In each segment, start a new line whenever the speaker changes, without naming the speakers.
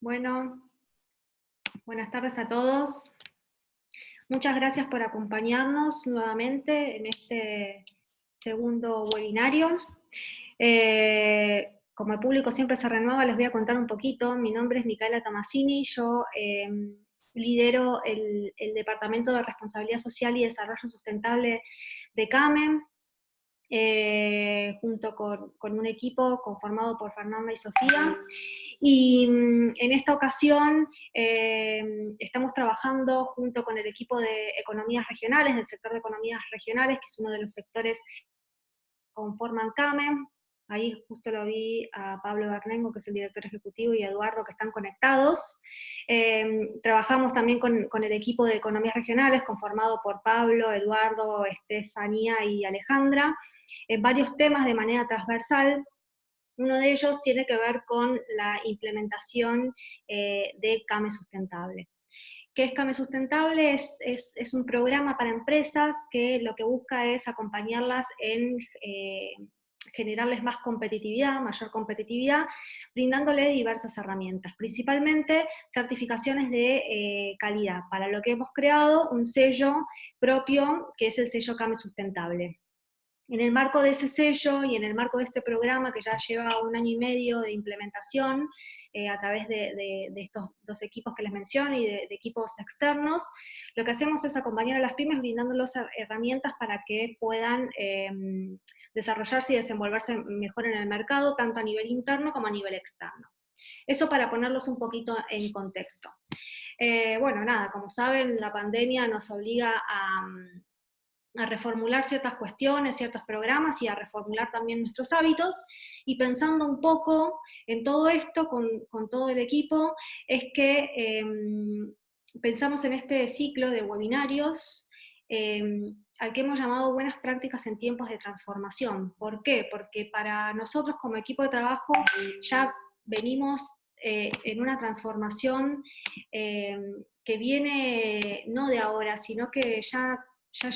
Bueno, buenas tardes a todos. Muchas gracias por acompañarnos nuevamente en este segundo webinario. Como el público siempre se renueva, les voy a contar un poquito. Mi nombre es Micaela Tomasini, yo lidero el Departamento de Responsabilidad Social y Desarrollo Sustentable de CAME, junto con un equipo conformado por Fernanda y Sofía. Y en esta ocasión estamos trabajando junto con el equipo de economías regionales, del sector de economías regionales, que es uno de los sectores que conforman CAME. Ahí justo lo vi a Pablo Bernengo, que es el director ejecutivo, y a Eduardo, que están conectados. Trabajamos también con el equipo de economías regionales, conformado por Pablo, Eduardo, Estefanía y Alejandra, en varios temas de manera transversal. Uno de ellos tiene que ver con la implementación de CAME Sustentable. ¿Qué es CAME Sustentable? Es un programa para empresas que lo que busca es acompañarlas en generarles más competitividad, mayor competitividad, brindándole diversas herramientas, principalmente certificaciones de calidad, para lo que hemos creado un sello propio, que es el sello CAME Sustentable. En el marco de ese sello y en el marco de este programa que ya lleva 1 año y medio de implementación a través de estos 2 equipos que les menciono y de equipos externos, lo que hacemos es acompañar a las pymes brindándoles herramientas para que puedan desarrollarse y desenvolverse mejor en el mercado, tanto a nivel interno como a nivel externo. Eso para ponerlos un poquito en contexto. Bueno, nada, como saben, la pandemia nos obliga a reformular ciertas cuestiones, ciertos programas y a reformular también nuestros hábitos, y pensando un poco en todo esto con todo el equipo, es que pensamos en este ciclo de webinarios al que hemos llamado Buenas Prácticas en Tiempos de Transformación. ¿Por qué? Porque para nosotros como equipo de trabajo ya venimos en una transformación que viene no de ahora, sino que ya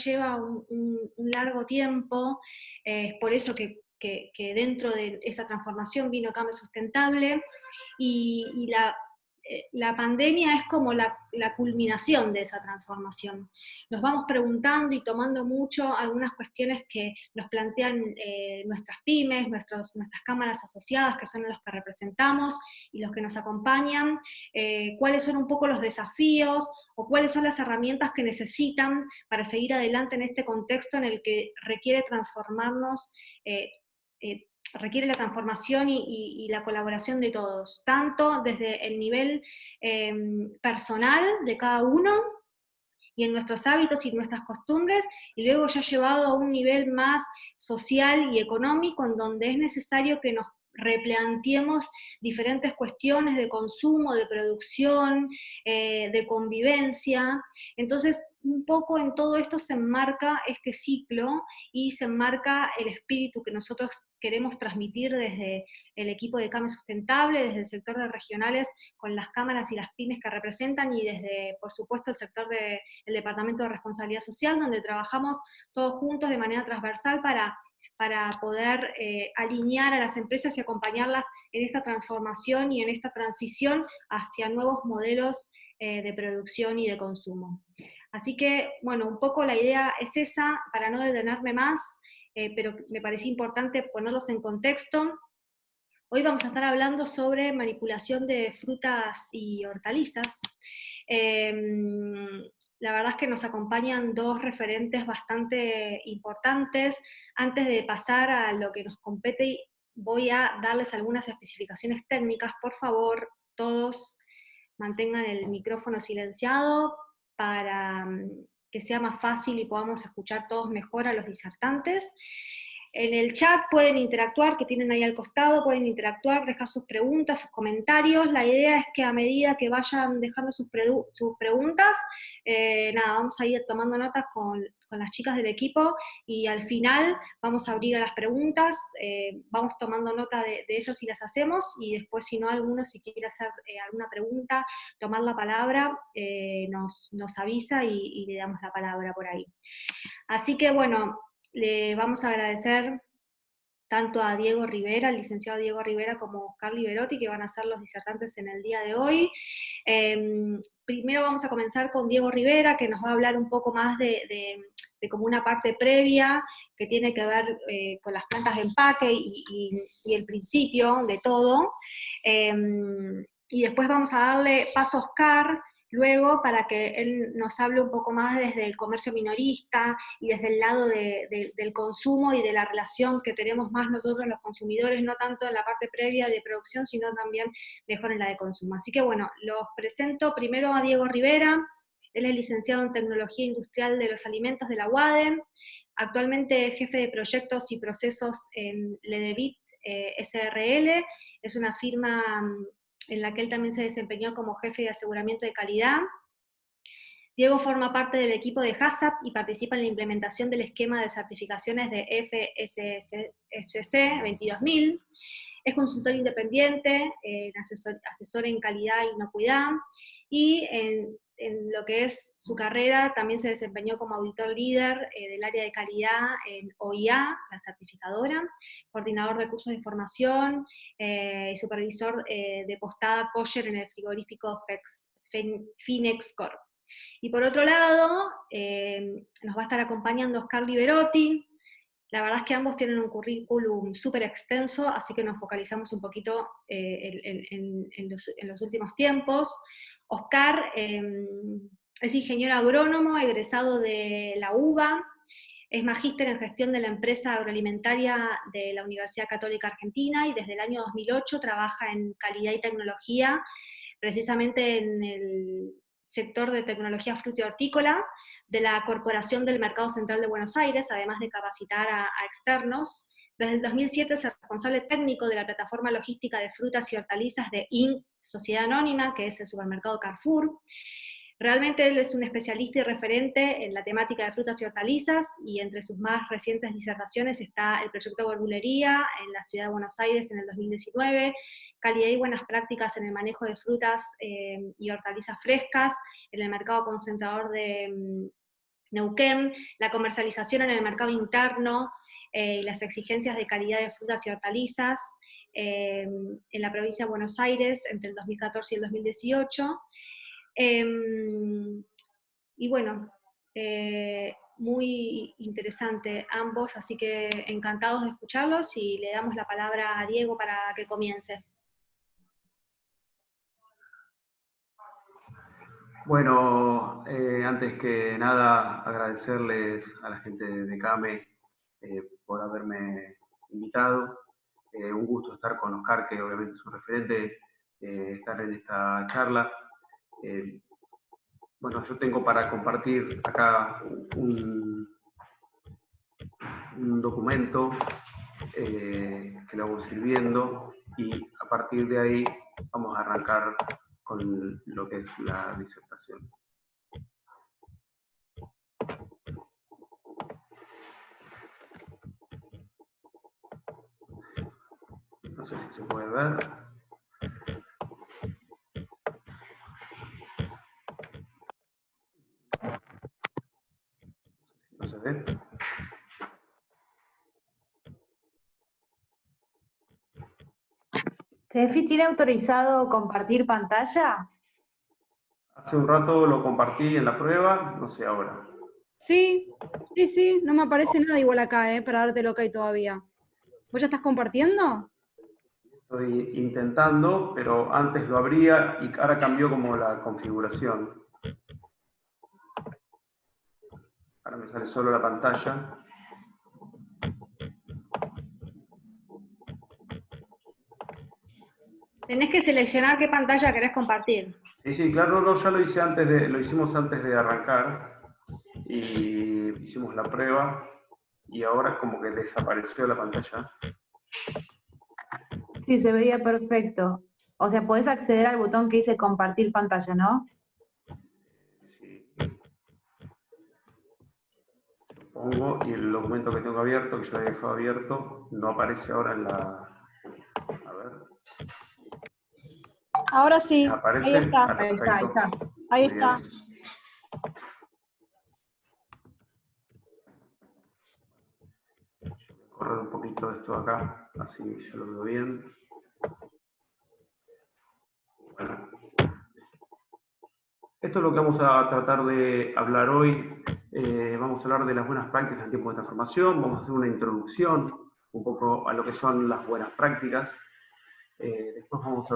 lleva un largo tiempo, es por eso que dentro de esa transformación vino Cambio Sustentable, y la pandemia es como la culminación de esa transformación. Nos vamos preguntando y tomando mucho algunas cuestiones que nos plantean nuestras pymes, nuestras cámaras asociadas, que son los que representamos y los que nos acompañan, cuáles son un poco los desafíos o cuáles son las herramientas que necesitan para seguir adelante en este contexto en el que requiere transformarnos, requiere la transformación y la colaboración de todos, tanto desde el nivel personal de cada uno, y en nuestros hábitos y nuestras costumbres, y luego ya llevado a un nivel más social y económico, en donde es necesario que nos replanteemos diferentes cuestiones de consumo, de producción, de convivencia. Entonces, un poco en todo esto se enmarca este ciclo y se enmarca el espíritu que nosotros queremos transmitir desde el equipo de Cambio Sustentable, desde el sector de regionales, con las cámaras y las pymes que representan, y desde, por supuesto, el sector del Departamento de Responsabilidad Social, donde trabajamos todos juntos de manera transversal para poder alinear a las empresas y acompañarlas en esta transformación y en esta transición hacia nuevos modelos de producción y de consumo. Así que, bueno, un poco la idea es esa, para no detenerme más, pero me parecía importante ponerlos en contexto. Hoy vamos a estar hablando sobre manipulación de frutas y hortalizas. La verdad es que nos acompañan 2 referentes bastante importantes. Antes de pasar a lo que nos compete, voy a darles algunas especificaciones técnicas. Por favor, todos mantengan el micrófono silenciado para que sea más fácil y podamos escuchar todos mejor a los disertantes. En el chat pueden interactuar, que tienen ahí al costado, pueden interactuar, dejar sus preguntas, sus comentarios. La idea es que a medida que vayan dejando sus preguntas, nada, vamos a ir tomando notas con las chicas del equipo, y al final vamos a abrir a las preguntas, vamos tomando nota de esas y las hacemos, y después si no alguno, si quiere hacer alguna pregunta, tomar la palabra, nos avisa y le damos la palabra por ahí. Así que bueno, le vamos a agradecer tanto a Diego Rivera, el licenciado Diego Rivera, como Oscar Liberotti, que van a ser los disertantes en el día de hoy. Primero vamos a comenzar con Diego Rivera, que nos va a hablar un poco más de como una parte previa, que tiene que ver con las plantas de empaque y el principio de todo. Y después vamos a darle paso a Oscar, luego, para que él nos hable un poco más desde el comercio minorista y desde el lado del consumo y de la relación que tenemos más nosotros los consumidores, no tanto en la parte previa de producción, sino también mejor en la de consumo. Así que bueno, los presento primero a Diego Rivera. Él es licenciado en Tecnología Industrial de los Alimentos de la UADE, actualmente jefe de proyectos y procesos en Ledevit SRL, es una firma en la que él también se desempeñó como jefe de aseguramiento de calidad. Diego forma parte del equipo de HACCP y participa en la implementación del esquema de certificaciones de FSC 22000. Es consultor independiente, asesor en calidad e inocuidad, y en lo que es su carrera también se desempeñó como auditor líder del área de calidad en OIA, la certificadora, coordinador de cursos de formación y supervisor de postada kosher en el frigorífico Finex Corp. Y por otro lado, nos va a estar acompañando Oscar Liberotti. La verdad es que ambos tienen un currículum súper extenso, así que nos focalizamos un poquito en los últimos tiempos. Oscar es ingeniero agrónomo, egresado de la UBA, es magíster en gestión de la empresa agroalimentaria de la Universidad Católica Argentina, y desde el año 2008 trabaja en calidad y tecnología, precisamente en el sector de tecnología frutícola de la Corporación del Mercado Central de Buenos Aires, además de capacitar a externos. Desde el 2007 es el responsable técnico de la plataforma logística de frutas y hortalizas de Inc. Sociedad Anónima, que es el supermercado Carrefour. Realmente él es un especialista y referente en la temática de frutas y hortalizas, y entre sus más recientes disertaciones está el proyecto Verdulería en la Ciudad de Buenos Aires en el 2019, calidad y buenas prácticas en el manejo de frutas y hortalizas frescas en el mercado concentrador de Neuquén, la comercialización en el mercado interno y las exigencias de calidad de frutas y hortalizas en la provincia de Buenos Aires entre el 2014 y el 2018. Y bueno, muy interesante ambos, así que encantados de escucharlos, y le damos la palabra a Diego para que comience.
Bueno, antes que nada agradecerles a la gente de CAME por haberme invitado. Un gusto estar con Oscar, que obviamente es un referente, estar en esta charla. Bueno, yo tengo para compartir acá un documento que lo vamos sirviendo, y a partir de ahí vamos a arrancar con lo que es la disertación. No sé si se puede ver. No se ve.
¿Tefi tiene autorizado compartir pantalla?
Hace un rato lo compartí en la prueba, no sé ahora.
Sí, sí, no me aparece nada igual acá, para darte el ok todavía. ¿Vos ya estás compartiendo?
Estoy intentando, pero antes lo abría y ahora cambió como la configuración. Ahora me sale solo la pantalla.
Tenés que seleccionar qué pantalla querés compartir.
Sí, claro, no, ya lo hicimos antes de arrancar, y hicimos la prueba, y ahora como que desapareció la pantalla.
Sí, se veía perfecto. O sea, podés acceder al botón que dice compartir pantalla, ¿no?
Sí. Pongo, y el documento que tengo abierto, que yo había dejado abierto, no aparece ahora en la... A ver.
Ahora sí,
¿Aparece?
ahí está.
Ahí está, ahí está.
Ahí
Muy
está.
bien. Correr un poquito esto esto de acá, así ya lo veo bien. Bueno, esto es lo que vamos a tratar de hablar hoy. Vamos a hablar de las buenas prácticas en tiempo de transformación, vamos a hacer una introducción un poco a lo que son las buenas prácticas. Después vamos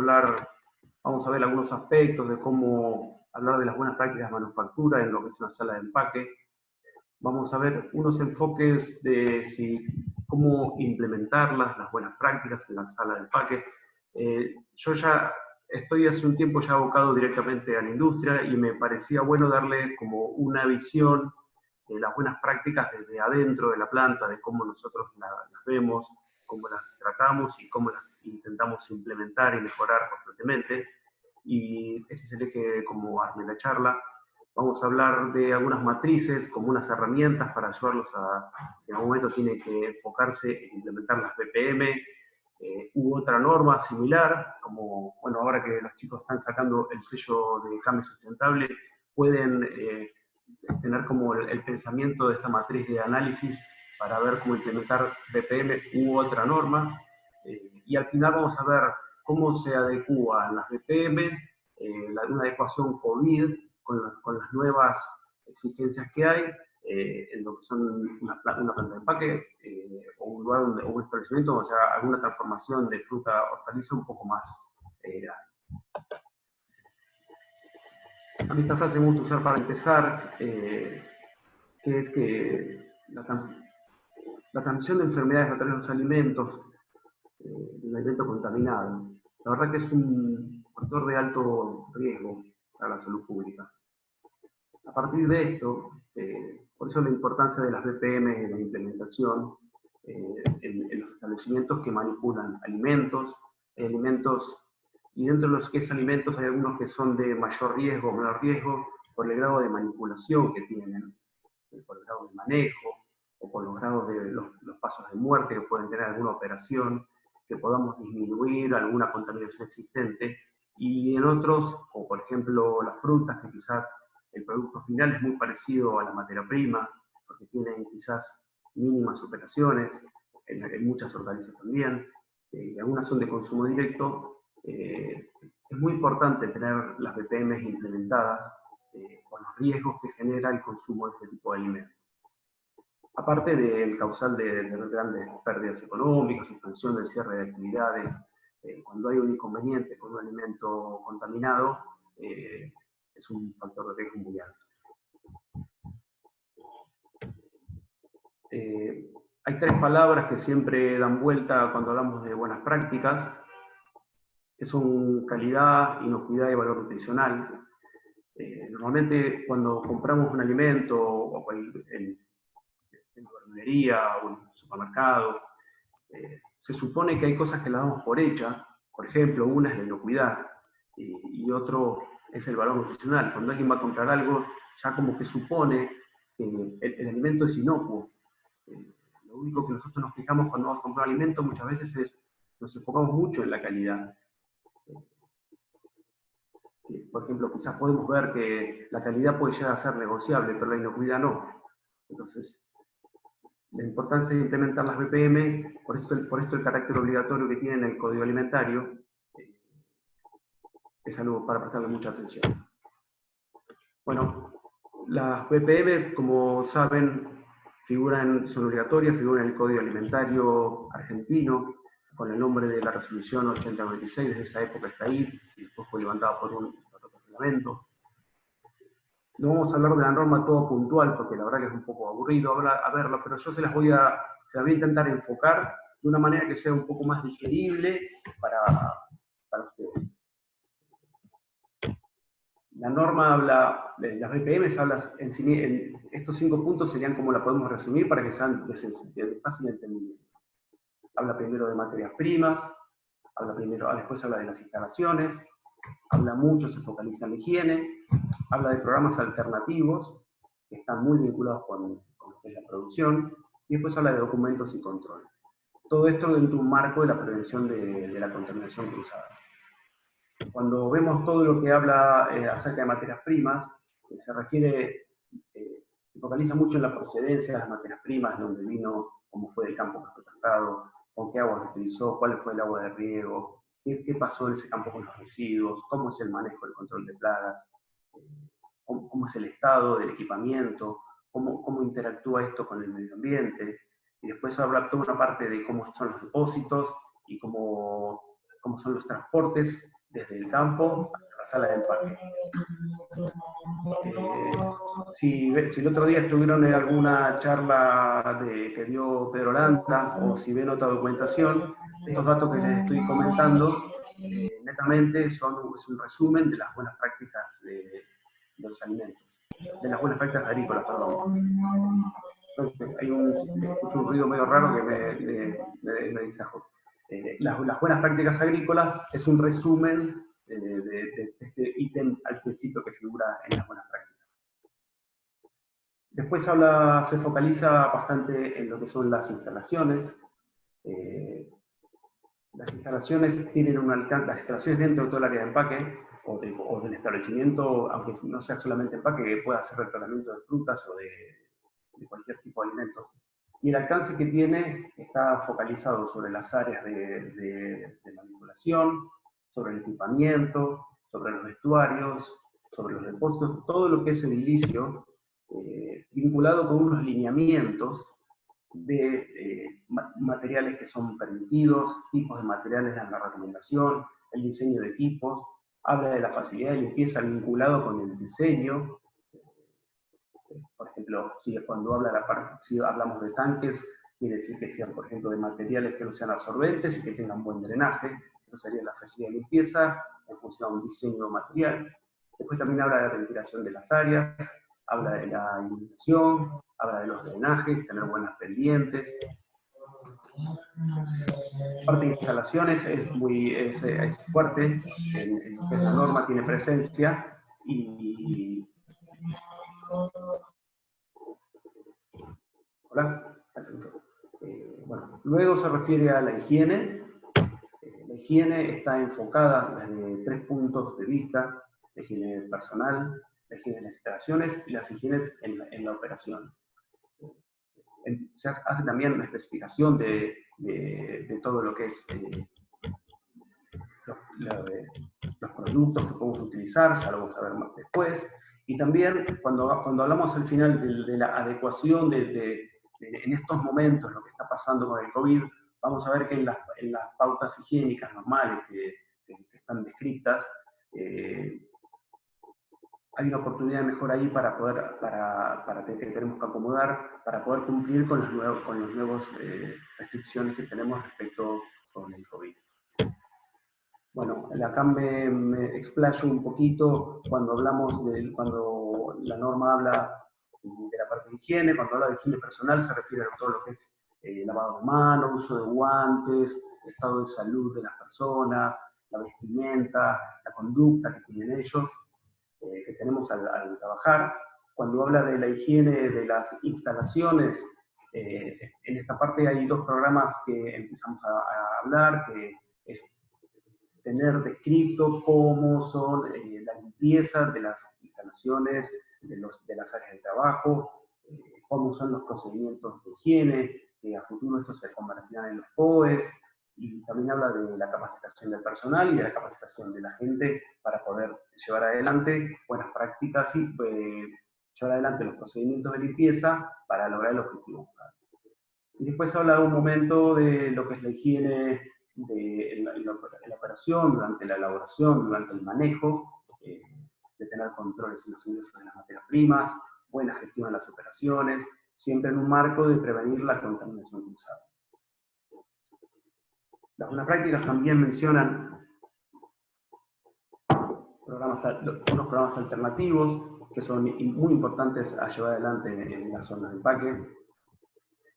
a ver algunos aspectos de cómo hablar de las buenas prácticas de manufactura en lo que es una sala de empaque. Vamos a ver unos enfoques de cómo implementarlas, las buenas prácticas en la sala de empaque. Yo ya estoy hace un tiempo ya abocado directamente a la industria y me parecía bueno darle como una visión de las buenas prácticas desde adentro de la planta, de cómo nosotros las vemos, cómo las tratamos y cómo las intentamos implementar y mejorar constantemente. Y ese es el eje como arme la charla. Vamos a hablar de algunas matrices como unas herramientas para ayudarlos a, si en algún momento tienen que enfocarse en implementar las BPM, u otra norma similar, como, bueno, ahora que los chicos están sacando el sello de CAME sustentable, pueden tener como el pensamiento de esta matriz de análisis para ver cómo implementar BPM u otra norma, y al final vamos a ver cómo se adecúa las BPM, una adecuación COVID con las nuevas exigencias que hay, en lo que son una planta de empaque, o un lugar o un establecimiento, o sea, alguna transformación de fruta hortaliza un poco más grande. A mí esta frase me gusta usar para empezar, que es que la transmisión de enfermedades a través de los alimentos, de un alimento contaminado, la verdad que es un factor de alto riesgo para la salud pública. A partir de esto, por eso la importancia de las BPM en la implementación en los establecimientos que manipulan alimentos, y dentro de los que es alimentos hay algunos que son de mayor riesgo o menor riesgo por el grado de manipulación que tienen, por el grado de manejo, o por los grados de los pasos de muerte que pueden tener alguna operación, que podamos disminuir alguna contaminación existente, y en otros, como por ejemplo las frutas, que quizás el producto final es muy parecido a la materia prima, porque tienen quizás mínimas operaciones, en muchas hortalizas también, y algunas son de consumo directo. Es muy importante tener las BPM implementadas por los riesgos que genera el consumo de este tipo de alimentos. Aparte del causal de grandes pérdidas económicas, suspensión del cierre de actividades, cuando hay un inconveniente con un alimento contaminado, es un factor de riesgo muy alto. Hay tres palabras que siempre dan vuelta cuando hablamos de buenas prácticas, que son calidad, inocuidad y valor nutricional. Normalmente cuando compramos un alimento, o en la verdulería o en el supermercado, se supone que hay cosas que las damos por hechas. Por ejemplo, una es la inocuidad y otro es el valor nutricional. Cuando alguien va a comprar algo, ya como que supone que el alimento es inocuo. Lo único que nosotros nos fijamos cuando vamos a comprar alimento muchas veces es, nos enfocamos mucho en la calidad. Por ejemplo, quizás podemos ver que la calidad puede llegar a ser negociable, pero la inocuidad no. Entonces, la importancia de implementar las BPM, por esto el carácter obligatorio que tiene en el Código Alimentario, es algo para prestarle mucha atención. Bueno, las BPM, como saben, son obligatorias, figuran en el Código Alimentario argentino, con el nombre de la resolución 8096, desde esa época está ahí, y después fue levantada por un reglamento. No vamos a hablar de la norma todo puntual, porque la verdad que es un poco aburrido a verlo, pero yo se las voy a intentar enfocar de una manera que sea un poco más digerible para ustedes. La norma habla, las BPM habla, en estos 5 puntos serían como la podemos resumir para que sean de fácil entendimiento. Habla primero de materias primas, después habla de las instalaciones, habla mucho, se focaliza en la higiene, habla de programas alternativos que están muy vinculados con lo que es la producción, y después habla de documentos y control. Todo esto dentro de un marco de la prevención de la contaminación cruzada. Cuando vemos todo lo que habla acerca de materias primas, se focaliza mucho en la procedencia de las materias primas, de dónde vino, cómo fue el campo que fue tratado, con qué agua se utilizó, cuál fue el agua de riego, qué pasó en ese campo con los residuos, cómo es el manejo del control de plagas, cómo es el estado del equipamiento, cómo interactúa esto con el medio ambiente. Y después hablar toda una parte de cómo son los depósitos y cómo son los transportes desde el campo hasta la sala de empaque. Si el otro día estuvieron en alguna charla que dio Pedro Landa, o si ven otra documentación, estos datos que les estoy comentando, netamente es un resumen de las buenas prácticas de los alimentos, de las buenas prácticas agrícolas, perdón. Hay escucho un ruido medio raro que me distrajo. Las buenas prácticas agrícolas es un resumen de este ítem al principio que figura en las buenas prácticas. Después se focaliza bastante en lo que son las instalaciones. Las instalaciones tienen un alcance, las instalaciones dentro de todo el área de empaque, o del establecimiento, aunque no sea solamente empaque, que pueda hacer el tratamiento de frutas o de cualquier tipo de alimentos. Y el alcance que tiene está focalizado sobre las áreas de manipulación, sobre el equipamiento, sobre los vestuarios, sobre los depósitos, todo lo que es edilicio, vinculado con unos lineamientos de materiales que son permitidos, tipos de materiales en la recomendación, el diseño de equipos, habla de la facilidad de limpieza vinculado con el diseño. Por ejemplo, si hablamos de tanques, quiere decir que sean, por ejemplo, de materiales que no sean absorbentes y que tengan buen drenaje. Eso sería la facilidad de limpieza en función a un diseño material. Después también habla de la ventilación de las áreas, habla de la iluminación, habla de los drenajes, tener buenas pendientes. La parte de instalaciones es fuerte, en la norma tiene presencia y... Hola. Bueno, luego se refiere a la higiene. La higiene está enfocada desde 3 puntos de vista: la higiene personal, la higiene de las instalaciones y las higienes en la operación. Se hace también una especificación de todo lo que es los productos que podemos utilizar, ya lo vamos a ver más después. Y también cuando hablamos al final de la adecuación en estos momentos, lo que está pasando con el COVID, vamos a ver que en las pautas higiénicas normales que están descritas, hay una oportunidad de mejora ahí que tenemos que acomodar para poder cumplir con las nuevas restricciones que tenemos respecto con el COVID. Bueno, acá me explayo un poquito cuando cuando la norma habla de la parte de higiene. Cuando habla de higiene personal se refiere a todo lo que es lavado de manos, uso de guantes, estado de salud de las personas, la vestimenta, la conducta que tienen ellos, que tenemos al trabajar. Cuando habla de la higiene de las instalaciones, en esta parte hay 2 programas que empezamos a hablar, que es tener descrito cómo son la limpieza de las instalaciones, de las áreas de trabajo, cómo son los procedimientos de higiene, que a futuro esto se convertirá en los POEs, y también habla de la capacitación del personal y de la capacitación de la gente para poder llevar adelante buenas prácticas y llevar adelante los procedimientos de limpieza para lograr el objetivo. Y después habla un momento de lo que es la higiene en la operación, durante la elaboración, durante el manejo, de tener controles en los ingresos de las materias primas, buena gestión en las operaciones, siempre en un marco de prevenir la contaminación cruzada. Las buenas prácticas también mencionan unos programas alternativos que son muy importantes a llevar adelante en las zonas de empaque,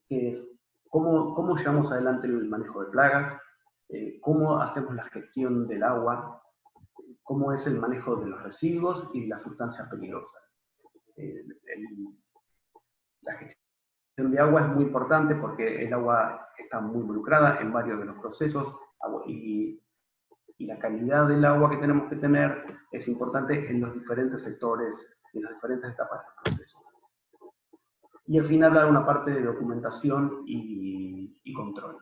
que es cómo llevamos adelante el manejo de plagas, cómo hacemos la gestión del agua, cómo es el manejo de los residuos y las sustancias peligrosas. La gestión de agua es muy importante porque el agua está muy involucrada en varios de los procesos y la calidad del agua que tenemos que tener es importante en los diferentes sectores y en las diferentes etapas del proceso. Y al final dar una parte de documentación y control.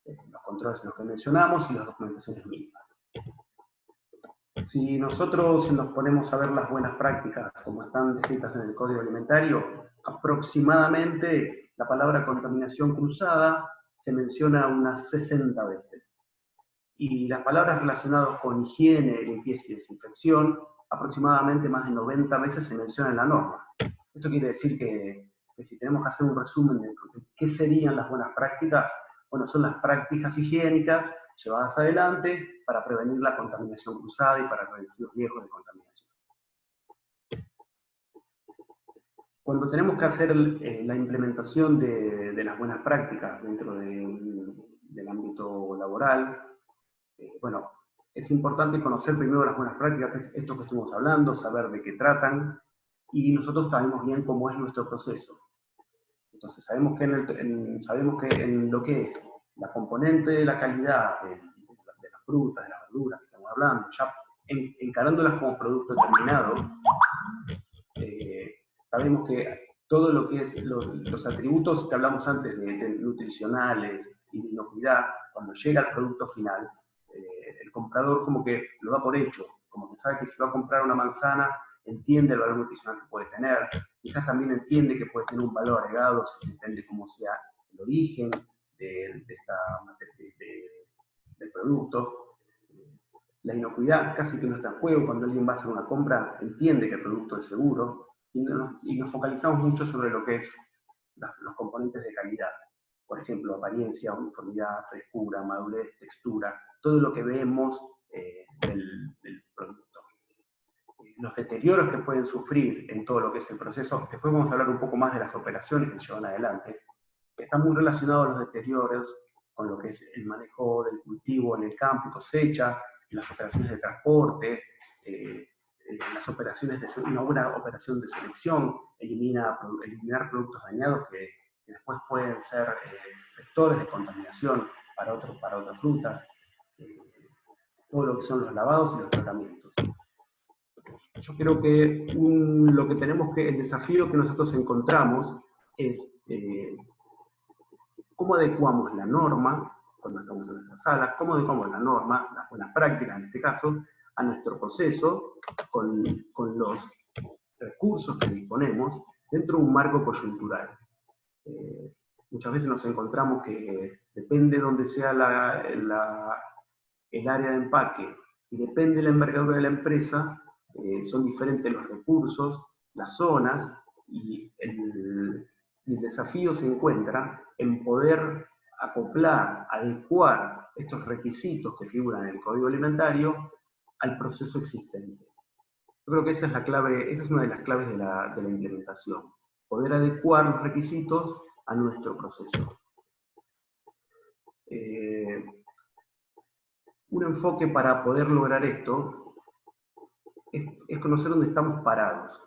los controles en los que mencionamos y las documentaciones mínimas. Si nosotros nos ponemos a ver las buenas prácticas como están descritas en el Código Alimentario, aproximadamente la palabra contaminación cruzada se menciona unas 60 veces. Y las palabras relacionadas con higiene, limpieza y desinfección, aproximadamente más de 90 veces se menciona en la norma. Esto quiere decir que si tenemos que hacer un resumen de qué serían las buenas prácticas, bueno, son las prácticas higiénicas llevadas adelante para prevenir la contaminación cruzada y para reducir los riesgos de contaminación. Cuando tenemos que hacer la implementación de las buenas prácticas dentro del ámbito laboral, bueno, es importante conocer primero las buenas prácticas, que es esto que estuvimos hablando, saber de qué tratan, y nosotros sabemos bien cómo es nuestro proceso. Entonces sabemos que en lo que es la componente de la calidad de las frutas, de las verduras que estamos hablando, ya encarándolas como producto terminado, sabemos que todo lo que es los atributos que hablamos antes de nutricionales y de inocuidad, cuando llega al producto final, el comprador como que lo da por hecho, como que sabe que si va a comprar una manzana, entiende el valor nutricional que puede tener, quizás también entiende que puede tener un valor agregado, si entiende cómo sea el origen del producto. La inocuidad casi que no está en juego, cuando alguien va a hacer una compra, entiende que el producto es seguro, y nos focalizamos mucho sobre lo que es los componentes de calidad. Por ejemplo, apariencia, uniformidad, frescura, madurez, textura, todo lo que vemos del producto. Los deterioros que pueden sufrir en todo lo que es el proceso, después vamos a hablar un poco más de las operaciones que llevan adelante, están muy relacionados los deterioros con lo que es el manejo del cultivo en el campo y cosecha, las operaciones de transporte, las operaciones una buena operación de selección, eliminar productos dañados que después pueden ser vectores de contaminación para otras frutas, todo lo que son los lavados y los tratamientos. Yo creo que el desafío que nosotros encontramos es cómo adecuamos la norma, cuando estamos en nuestra sala, cómo adecuamos la norma, las buenas prácticas en este caso, a nuestro proceso, con los recursos que disponemos, dentro de un marco coyuntural. Muchas veces nos encontramos que depende de dónde sea el área de empaque, y depende de la envergadura de la empresa, son diferentes los recursos, las zonas, y el desafío se encuentra en poder acoplar, adecuar estos requisitos que figuran en el Código Alimentario al proceso existente. Yo creo que esa es una de las claves de la implementación, poder adecuar los requisitos a nuestro proceso. Un enfoque para poder lograr esto es conocer dónde estamos parados.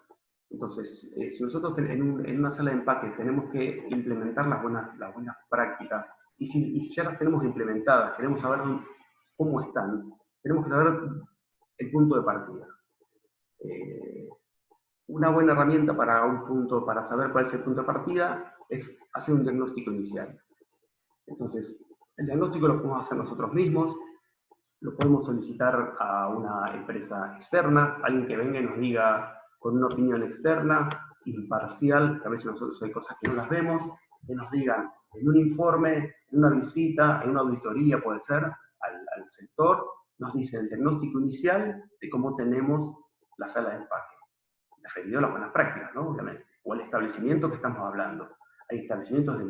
Entonces, si nosotros en una sala de empaque tenemos que implementar las buenas prácticas, y si ya las tenemos implementadas, queremos saber cómo están, tenemos que saber el punto de partida. Una buena herramienta para saber cuál es el punto de partida es hacer un diagnóstico inicial. Entonces, el diagnóstico lo podemos hacer nosotros mismos, lo podemos solicitar a una empresa externa, alguien que venga y nos diga con una opinión externa, imparcial, que a veces nosotros hay cosas que no las vemos, que nos digan en un informe, en una visita, en una auditoría puede ser, al sector, nos dicen el diagnóstico inicial de cómo tenemos la sala de empaque. Referido a las buenas prácticas, ¿no? Obviamente. O al establecimiento que estamos hablando. Hay establecimientos de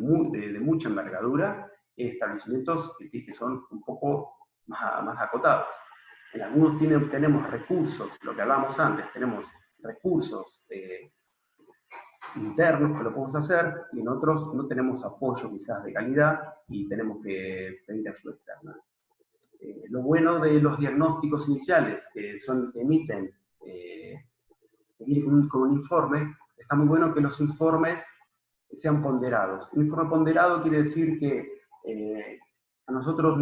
mucha envergadura, y establecimientos que son un poco más acotados. En algunos tenemos recursos, lo que hablábamos antes, tenemos recursos internos que lo podemos hacer, y en otros no tenemos apoyo quizás de calidad y tenemos que pedir ayuda externa. Lo bueno de los diagnósticos iniciales que emiten con un informe, está muy bueno que los informes sean ponderados. Un informe ponderado quiere decir que a nosotros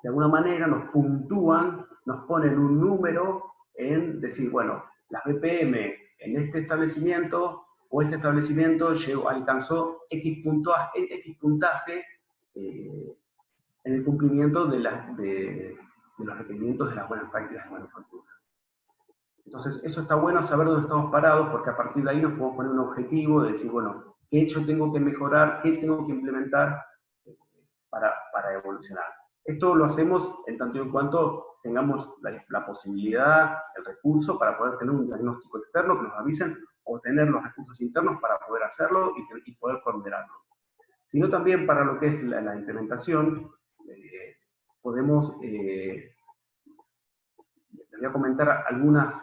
de alguna manera nos puntúan, nos ponen un número en decir, bueno, las BPM en este establecimiento o este establecimiento alcanzó X puntaje en el cumplimiento de los requerimientos de las buenas prácticas de manufactura. Entonces, eso está bueno saber dónde estamos parados, porque a partir de ahí nos podemos poner un objetivo de decir, bueno, ¿qué hecho tengo que mejorar? ¿Qué tengo que implementar para evolucionar? Esto lo hacemos en tanto y en cuanto tengamos la posibilidad, el recurso para poder tener un diagnóstico externo que nos avisen, o tener los recursos internos para poder hacerlo y poder ponderarlo. Sino también para lo que es la implementación, podemos, les voy a comentar algunas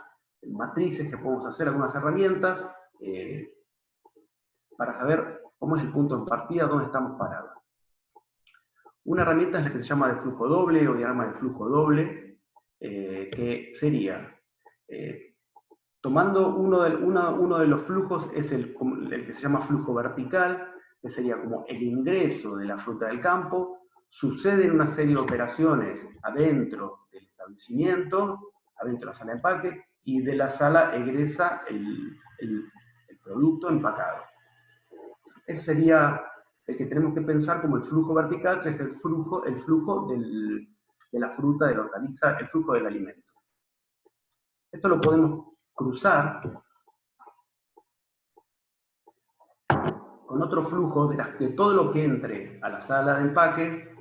matrices que podemos hacer, algunas herramientas, para saber cómo es el punto de partida, dónde estamos parados. Una herramienta es la que se llama de flujo doble o diagrama de flujo doble, que sería, tomando uno de los flujos, es el que se llama flujo vertical, que sería como el ingreso de la fruta del campo, suceden una serie de operaciones adentro del establecimiento, adentro de la sala de empaque, y de la sala egresa el producto empacado. Ese sería el que tenemos que pensar como el flujo vertical, que es el flujo de la fruta, de la hortaliza, el flujo del alimento. Esto lo podemos cruzar con otro flujo de todo lo que entre a la sala de empaque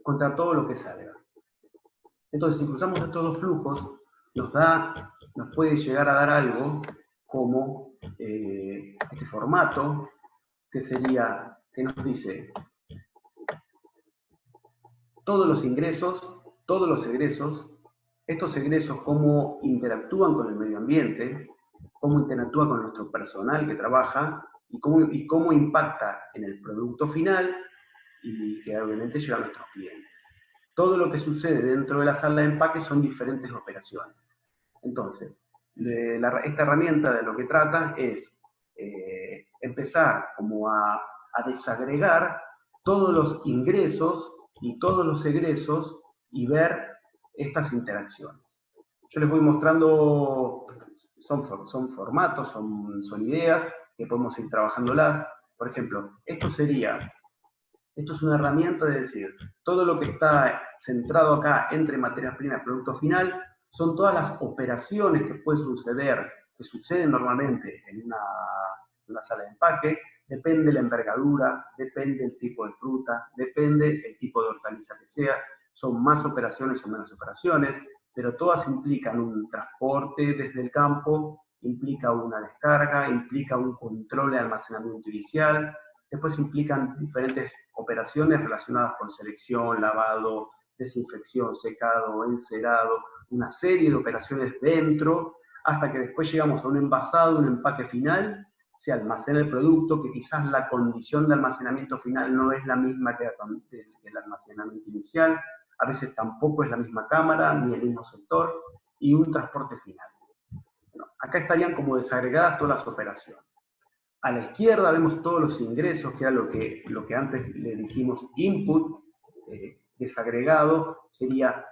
contra todo lo que salga. Entonces, si cruzamos estos dos flujos, nos puede llegar a dar algo como este formato, que sería, que nos dice todos los ingresos, todos los egresos, estos egresos cómo interactúan con el medio ambiente, cómo interactúa con nuestro personal que trabaja, y cómo impacta en el producto final, y que obviamente llega a nuestros clientes. Todo lo que sucede dentro de la sala de empaque son diferentes operaciones. Entonces, esta herramienta de lo que trata es empezar como a desagregar todos los ingresos y todos los egresos y ver estas interacciones. Yo les voy mostrando, son formatos, son ideas que podemos ir trabajándolas. Por ejemplo, esto es una herramienta de decir, todo lo que está centrado acá entre materia prima y producto final, son todas las operaciones que pueden suceder, que suceden normalmente en una sala de empaque, depende de la envergadura, depende del tipo de fruta, depende del tipo de hortaliza que sea, son más operaciones o menos operaciones, pero todas implican un transporte desde el campo, implica una descarga, implica un control de almacenamiento inicial, después implican diferentes operaciones relacionadas con selección, lavado, desinfección, secado, encerado, una serie de operaciones dentro, hasta que después llegamos a un envasado, un empaque final, se almacena el producto, que quizás la condición de almacenamiento final no es la misma que el almacenamiento inicial, a veces tampoco es la misma cámara, ni el mismo sector, y un transporte final. Bueno, acá estarían como desagregadas todas las operaciones. A la izquierda vemos todos los ingresos, que era lo que antes le dijimos input, desagregado, sería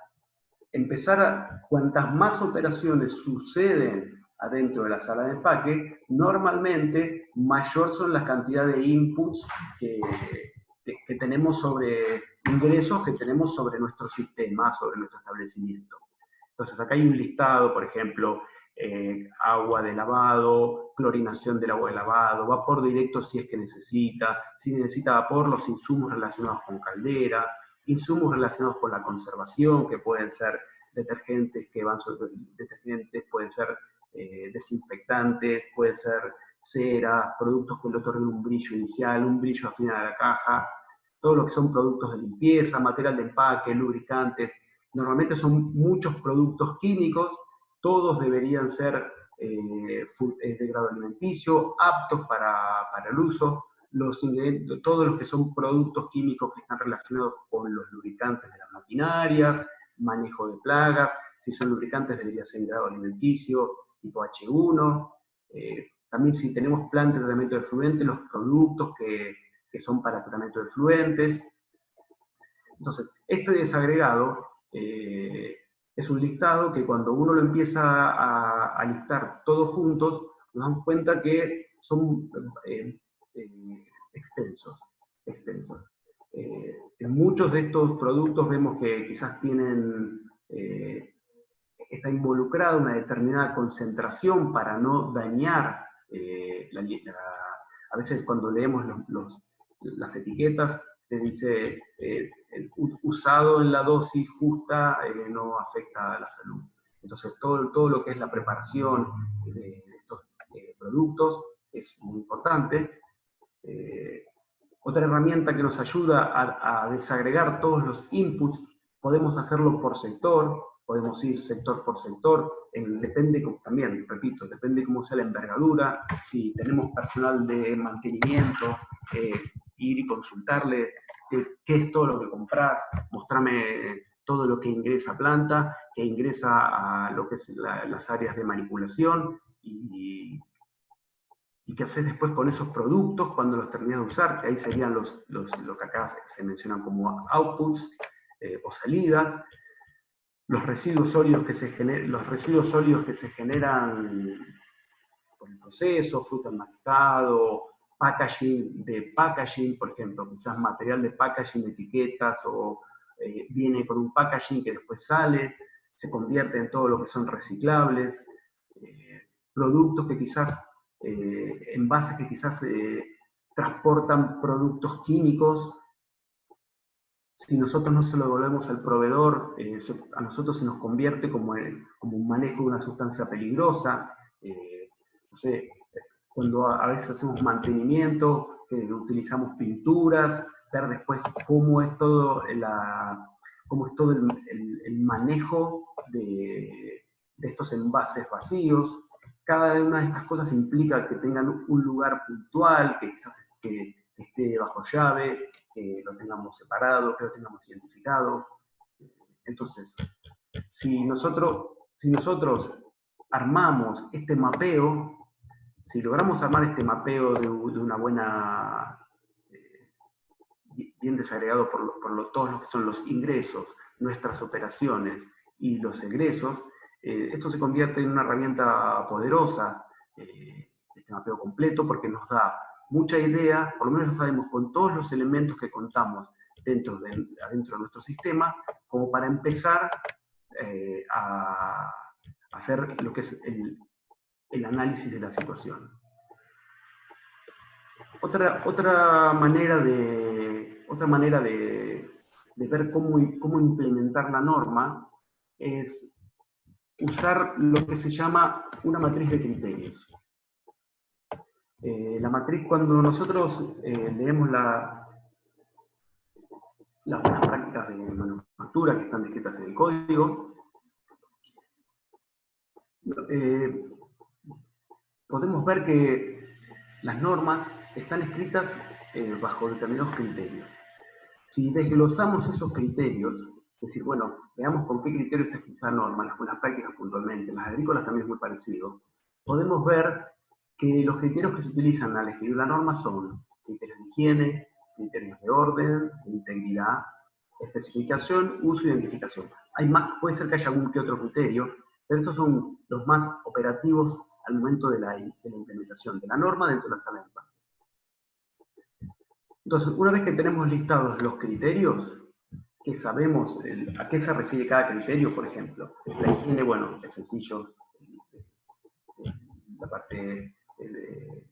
empezar cuantas más operaciones suceden adentro de la sala de empaque, normalmente mayor son la cantidad de inputs que tenemos sobre ingresos que tenemos sobre nuestro sistema, sobre nuestro establecimiento. Entonces acá hay un listado, por ejemplo, agua de lavado, clorinación del agua de lavado, vapor directo si es que necesita, si necesita vapor, los insumos relacionados con caldera, insumos relacionados con la conservación, que pueden ser detergentes, pueden ser desinfectantes, pueden ser ceras, productos que le otorguen un brillo inicial, un brillo al final de la caja, todo lo que son productos de limpieza, material de empaque, lubricantes. Normalmente son muchos productos químicos, todos deberían ser de grado alimenticio, aptos para el uso. Todos los que son productos químicos que están relacionados con los lubricantes de las maquinarias, manejo de plagas, si son lubricantes debería ser en grado alimenticio, tipo H1. También si tenemos plantas de tratamiento de efluentes, los productos que son para tratamiento de efluentes. Entonces, este desagregado es un listado que cuando uno lo empieza a listar todos juntos, nos damos cuenta que son extensos. En muchos de estos productos vemos que quizás tienen, está involucrada una determinada concentración para no dañar a veces cuando leemos las etiquetas, te dice usado en la dosis justa no afecta a la salud. Entonces todo lo que es la preparación de estos productos es muy importante. Otra herramienta que nos ayuda a desagregar todos los inputs, podemos hacerlo por sector, podemos ir sector por sector, depende también, repito, depende cómo sea la envergadura, si tenemos personal de mantenimiento, ir y consultarle qué es todo lo que compras, mostrame todo lo que ingresa a planta, que ingresa a lo que es las áreas de manipulación, y qué haces después con esos productos cuando los terminas de usar, que ahí serían lo que acá se mencionan como outputs o salida. Los residuos sólidos que se generan por el proceso, fruta enmascado, packaging, por ejemplo, quizás material de packaging, etiquetas, o viene con un packaging que después sale, se convierte en todo lo que son reciclables, productos que quizás, envases que quizás transportan productos químicos. Si nosotros no se lo devolvemos al proveedor, a nosotros se nos convierte como un manejo de una sustancia peligrosa. No sé, cuando a veces hacemos mantenimiento, utilizamos pinturas, ver después cómo es todo el manejo de estos envases vacíos. Cada una de estas cosas implica que tengan un lugar puntual, que quizás esté bajo llave, que lo tengamos separado, que lo tengamos identificado. Entonces, si nosotros armamos este mapeo, si logramos armar este mapeo de una buena, bien desagregado por todos los que son los ingresos, nuestras operaciones y los egresos, esto se convierte en una herramienta poderosa, este mapeo completo, porque nos da mucha idea, por lo menos lo sabemos con todos los elementos que contamos adentro de nuestro sistema, como para empezar a hacer lo que es el análisis de la situación. Otra manera de ver cómo implementar la norma es usar lo que se llama una matriz de criterios. La matriz, cuando nosotros leemos las buenas prácticas de manufactura que están descritas en el código, podemos ver que las normas están escritas bajo determinados criterios. Si desglosamos esos criterios, es decir, bueno, veamos con qué criterios está escrita la norma, las buenas prácticas puntualmente, las agrícolas también es muy parecido, podemos ver que los criterios que se utilizan al escribir la norma son criterios de higiene, criterios de orden, de integridad, especificación, uso e identificación. Hay más, puede ser que haya algún que otro criterio, pero estos son los más operativos al momento de la implementación de la norma dentro de la sala de empaque. Entonces, una vez que tenemos listados los criterios, que sabemos a qué se refiere cada criterio, por ejemplo, la higiene, bueno, es sencillo, la parte de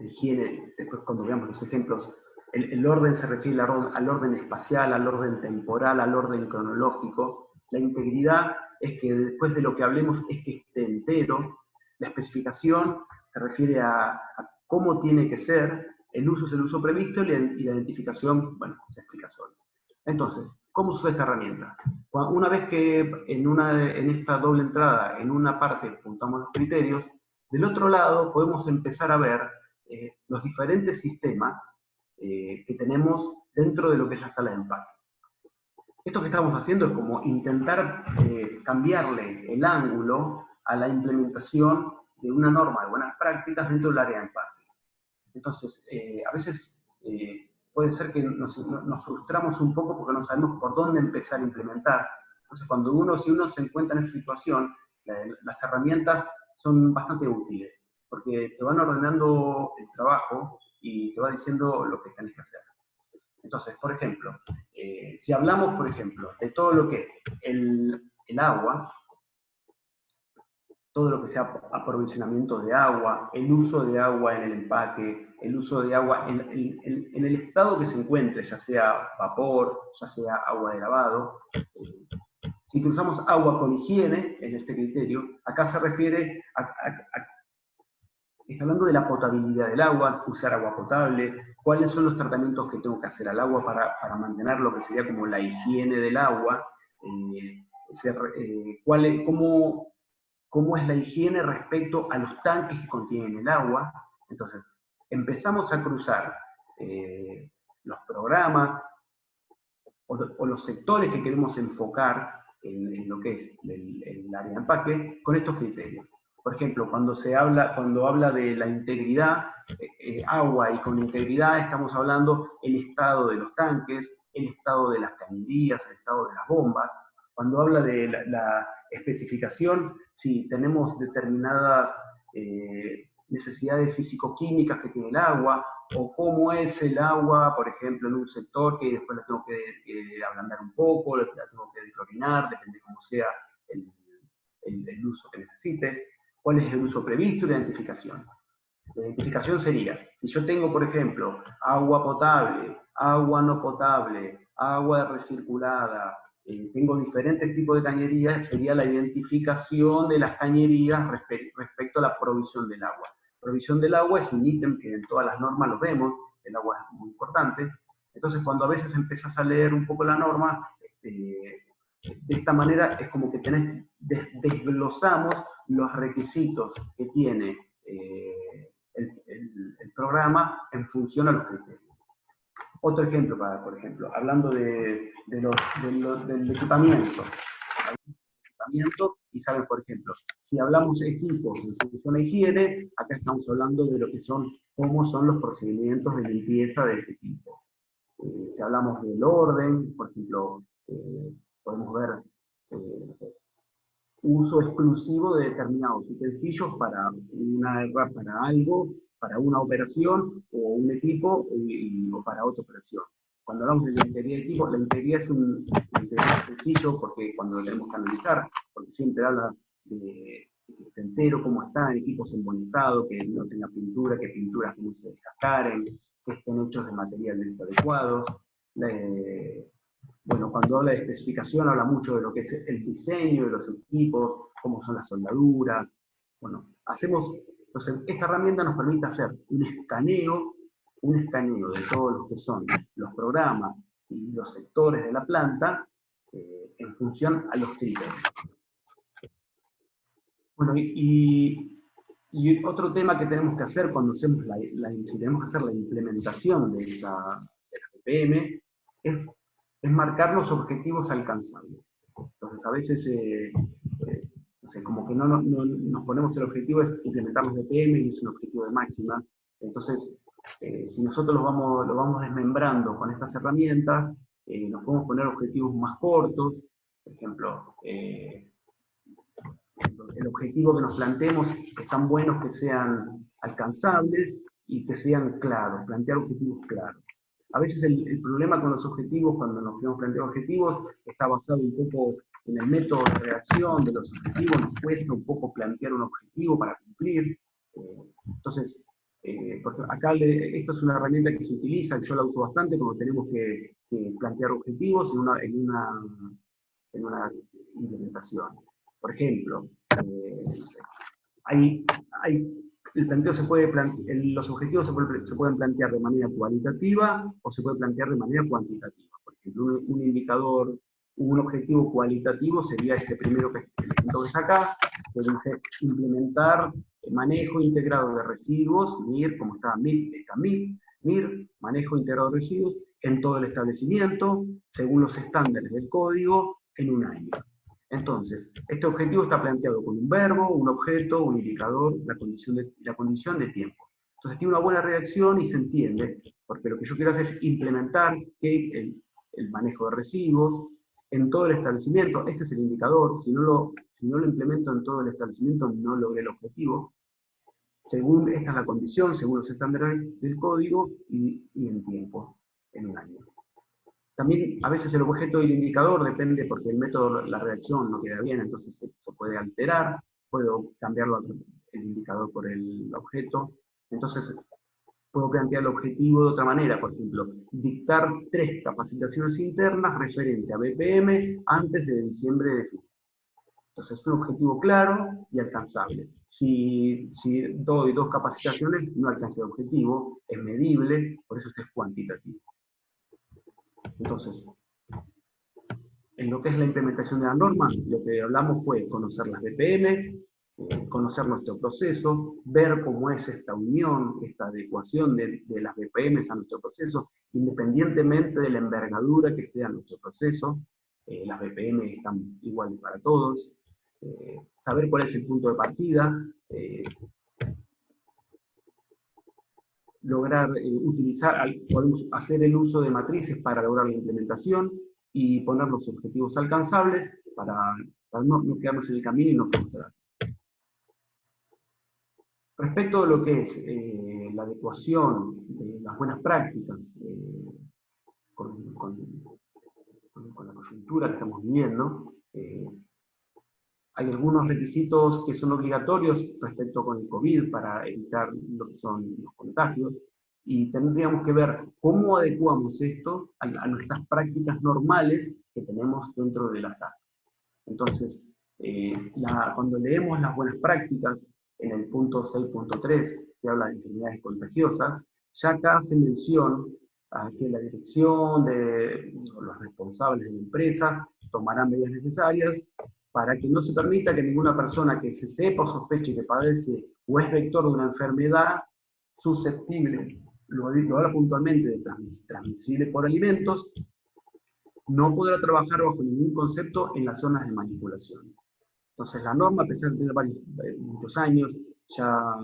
higiene, después cuando veamos los ejemplos, el orden se refiere al orden espacial, al orden temporal, al orden cronológico. La integridad es que después de lo que hablemos es que esté entero. La especificación se refiere a cómo tiene que ser. El uso es el uso previsto y la identificación, bueno, se explica solo. Entonces, ¿cómo se usa esta herramienta? Una vez que en esta doble entrada, en una parte apuntamos los criterios, del otro lado podemos empezar a ver los diferentes sistemas que tenemos dentro de lo que es la sala de empaque. Esto que estamos haciendo es como intentar cambiarle el ángulo a la implementación de una norma de buenas prácticas dentro del área de empaque. Entonces, a veces puede ser que nos frustramos un poco porque no sabemos por dónde empezar a implementar. Entonces, si uno se encuentra en esa situación, las herramientas son bastante útiles. porque te van ordenando el trabajo y te va diciendo lo que tenés que hacer. Entonces, por ejemplo, si hablamos, por ejemplo, de todo lo que es el agua, todo lo que sea aprovisionamiento de agua, el uso de agua en el empaque, el uso de agua en el estado que se encuentre, ya sea vapor, ya sea agua de lavado. Si cruzamos agua con higiene, en este criterio, acá se refiere está hablando de la potabilidad del agua, usar agua potable, cuáles son los tratamientos que tengo que hacer al agua para mantener lo que sería como la higiene del agua, cómo es la higiene respecto a los tanques que contienen el agua. Entonces, empezamos a cruzar los programas o los sectores que queremos enfocar en lo que es el área de empaque con estos criterios. Por ejemplo, cuando habla de la integridad, agua, y con integridad estamos hablando el estado de los tanques, el estado de las cañerías, el estado de las bombas. Cuando habla de la especificación, si tenemos determinadas necesidades físico-químicas que tiene el agua, o cómo es el agua, por ejemplo, en un sector que después la tengo que ablandar un poco, la tengo que declorinar, depende de cómo sea el uso que necesite. ¿Cuál es el uso previsto y la identificación? La identificación sería, si yo tengo, por ejemplo, agua potable, agua no potable, agua recirculada, tengo diferentes tipos de cañerías, sería la identificación de las cañerías respecto a la provisión del agua. Provisión del agua es un ítem que en todas las normas lo vemos, el agua es muy importante. Entonces, cuando a veces empiezas a leer un poco la norma, de esta manera es como que desglosamos los requisitos que tiene el programa en función a los criterios. Otro ejemplo, por ejemplo, hablando del equipamiento. Y saben, por ejemplo, si hablamos de equipos en función a higiene, acá estamos hablando de lo que cómo son los procedimientos de limpieza de ese equipo. Si hablamos del orden, por ejemplo, podemos ver uso exclusivo de determinados utensilios para algo, para una operación o un equipo o para otra operación. Cuando hablamos de la integridad de equipo, la integridad es un integridad sencillo porque cuando lo tenemos que analizar, porque siempre habla de que esté entero, cómo está, en equipos en buen estado, que no tenga pintura, que pinturas no se descascaren, que estén hechos de materiales adecuados. Bueno, cuando habla de especificación, habla mucho de lo que es el diseño de los equipos, cómo son las soldaduras. Bueno, entonces, esta herramienta nos permite hacer un escaneo de todos los que son los programas y los sectores de la planta en función a los criterios. Bueno, y otro tema que tenemos que hacer cuando hacemos si tenemos que hacer la implementación de la BPM es marcar los objetivos alcanzables. Entonces, a veces, no sé, como que no nos ponemos el objetivo es implementar los BPM y es un objetivo de máxima. Entonces, si nosotros lo vamos desmembrando con estas herramientas, nos podemos poner objetivos más cortos. Por ejemplo, el objetivo que nos planteemos es tan buenos que sean alcanzables y que sean claros, plantear objetivos claros. A veces el problema con los objetivos, cuando nos queremos plantear objetivos, está basado un poco en el método de reacción de los objetivos, nos cuesta un poco plantear un objetivo para cumplir. Entonces, porque acá esto es una herramienta que se utiliza, yo la uso bastante cuando tenemos que plantear objetivos en una implementación. Por ejemplo, el planteo los objetivos se pueden plantear de manera cualitativa o se puede plantear de manera cuantitativa. Por ejemplo, un objetivo cualitativo sería este primero que está acá, que dice implementar manejo integrado de residuos, MIR, como está MIR, manejo integrado de residuos, en todo el establecimiento, según los estándares del código, en un año. Entonces, este objetivo está planteado con un verbo, un objeto, un indicador, la condición de tiempo. Entonces tiene una buena redacción y se entiende, porque lo que yo quiero hacer es implementar el manejo de residuos en todo el establecimiento. Este es el indicador. Si no lo implemento en todo el establecimiento, no logré el objetivo. según, esta es la condición, según los estándares del código y en tiempo, en un año. También a veces el objeto y el indicador depende porque el método, la redacción no queda bien, entonces se puede alterar, puedo cambiarlo el indicador por el objeto, entonces puedo plantear el objetivo de otra manera, por ejemplo, dictar 3 capacitaciones internas referente a BPM antes de diciembre de fin. Entonces es un objetivo claro y alcanzable. Si doy 2 capacitaciones, no alcanza el objetivo, es medible, por eso es cuantitativo. Entonces, en lo que es la implementación de la norma, lo que hablamos fue conocer las BPM, conocer nuestro proceso, ver cómo es esta unión, esta adecuación de las BPM a nuestro proceso, independientemente de la envergadura que sea nuestro proceso. Las BPM están iguales para todos. Saber cuál es el punto de partida, lograr hacer el uso de matrices para lograr la implementación y poner los objetivos alcanzables para no quedarnos en el camino y no frustrar. Respecto a lo que es la adecuación de las buenas prácticas con la coyuntura que estamos viviendo, hay algunos requisitos que son obligatorios respecto con el COVID para evitar lo que son los contagios, y tendríamos que ver cómo adecuamos esto a nuestras prácticas normales que tenemos dentro de la SAC. Entonces, cuando leemos las buenas prácticas, en el punto 6.3, que habla de enfermedades contagiosas, ya acá hace mención a que la dirección de los responsables de la empresa tomarán medidas necesarias para que no se permita que ninguna persona que se sepa o sospeche que padece o es vector de una enfermedad susceptible, lo habla puntualmente de transmisible por alimentos, no podrá trabajar bajo ningún concepto en las zonas de manipulación. Entonces la norma, a pesar de tener muchos años, ya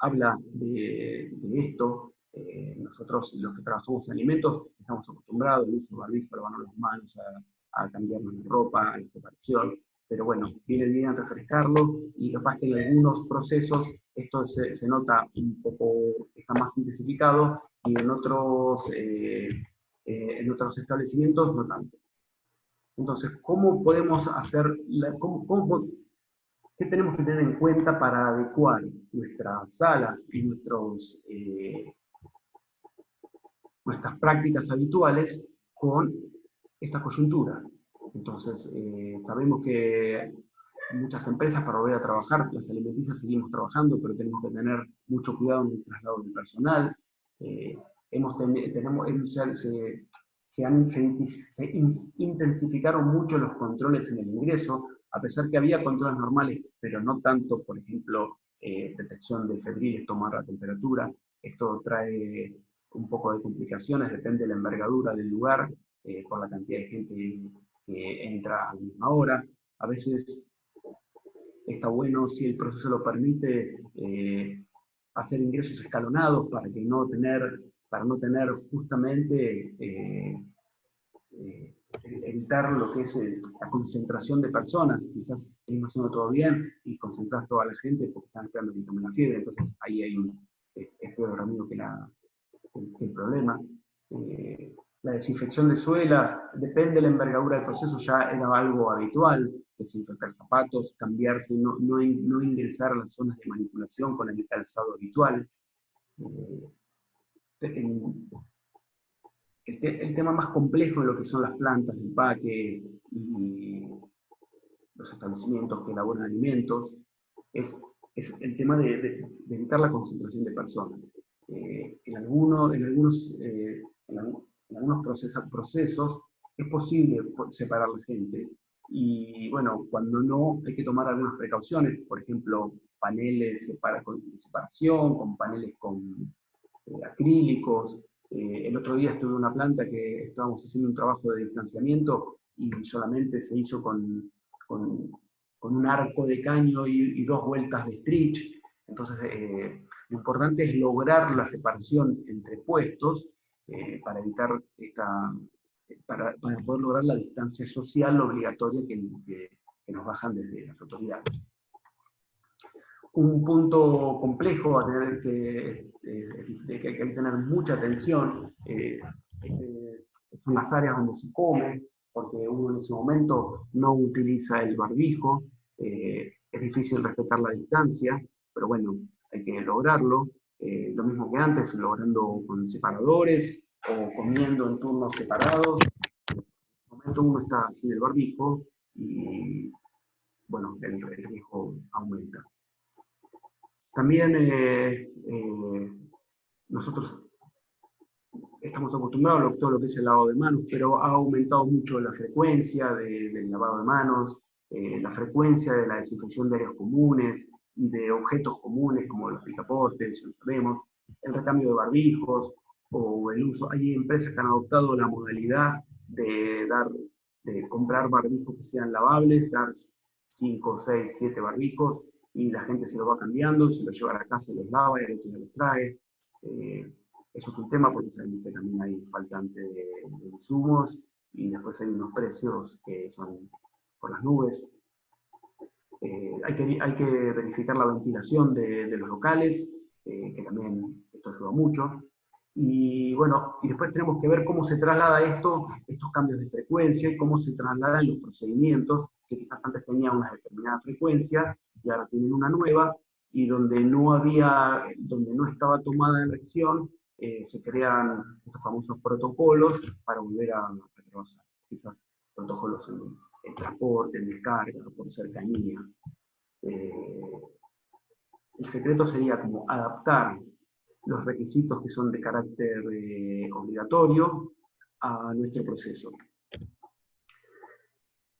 habla de esto. Nosotros, los que trabajamos en alimentos, estamos acostumbrados al uso de barbijo, lavarnos las manos, a cambiarnos la ropa, a la separación, pero bueno, viene bien a refrescarlo, y capaz que en algunos procesos esto se nota un poco, está más intensificado, y en otros establecimientos no tanto. Entonces, ¿cómo podemos hacer, qué tenemos que tener en cuenta para adecuar nuestras salas y nuestras prácticas habituales con esta coyuntura? Entonces, sabemos que muchas empresas, para volver a trabajar, las alimenticias seguimos trabajando, pero tenemos que tener mucho cuidado en el traslado del personal. Se intensificaron mucho los controles en el ingreso, a pesar que había controles normales, pero no tanto, por ejemplo, detección de febriles, tomar la temperatura. Esto trae un poco de complicaciones, depende de la envergadura del lugar, por la cantidad de gente que entra a la misma hora. A veces está bueno, si el proceso lo permite, hacer ingresos escalonados para no tener justamente evitar lo que es la concentración de personas. Quizás venimos haciendo todo bien y concentrar toda la gente porque están esperando que tomen la fiebre, entonces ahí hay es peor amigo que el problema. La desinfección de suelas, depende de la envergadura del proceso, ya era algo habitual, desinfectar zapatos, cambiarse, no ingresar a las zonas de manipulación con el calzado habitual. El tema más complejo de lo que son las plantas de empaque y los establecimientos que elaboran alimentos es el tema de evitar la concentración de personas. En algunos procesos es posible separar la gente, y bueno, cuando no, hay que tomar algunas precauciones, por ejemplo, paneles de separación, con paneles con acrílicos. El otro día estuve en una planta que estábamos haciendo un trabajo de distanciamiento y solamente se hizo con un arco de caño y 2 vueltas de stretch. Entonces, lo importante es lograr la separación entre puestos para evitar para poder lograr la distancia social obligatoria que nos bajan desde las autoridades. Un punto complejo a tener de que hay que tener mucha atención son las áreas donde se come, porque uno en ese momento no utiliza el barbijo, es difícil respetar la distancia, pero bueno, hay que lograrlo. Lo mismo que antes, logrando con separadores o comiendo en turnos separados. En ese momento uno está sin el barbijo y bueno, el riesgo aumenta. También nosotros estamos acostumbrados a todo lo que es el lavado de manos, pero ha aumentado mucho la frecuencia del lavado de manos, la frecuencia de la desinfección de áreas comunes y de objetos comunes como los picaportes, ya lo sabemos, el recambio de barbijos o el uso. Hay empresas que han adoptado la modalidad de comprar barbijos que sean lavables, dar 5, 6, 7 barbijos y la gente se lo va cambiando, se lo lleva a la casa y los lava y el otro se los trae. Eso es un tema porque sabemos que también hay faltante de insumos y después hay unos precios que son por las nubes. Hay que verificar la ventilación de los locales, que también esto ayuda mucho. Y bueno, y después tenemos que ver cómo se traslada estos cambios de frecuencia y cómo se trasladan los procedimientos que quizás antes tenían una determinada frecuencia y ahora tienen una nueva, y donde no estaba tomada en acción, se crean estos famosos protocolos para volver a trabajar. Quizás protocolos en transporte, en descarga, por cercanía. El secreto sería como adaptar los requisitos que son de carácter obligatorio a nuestro proceso.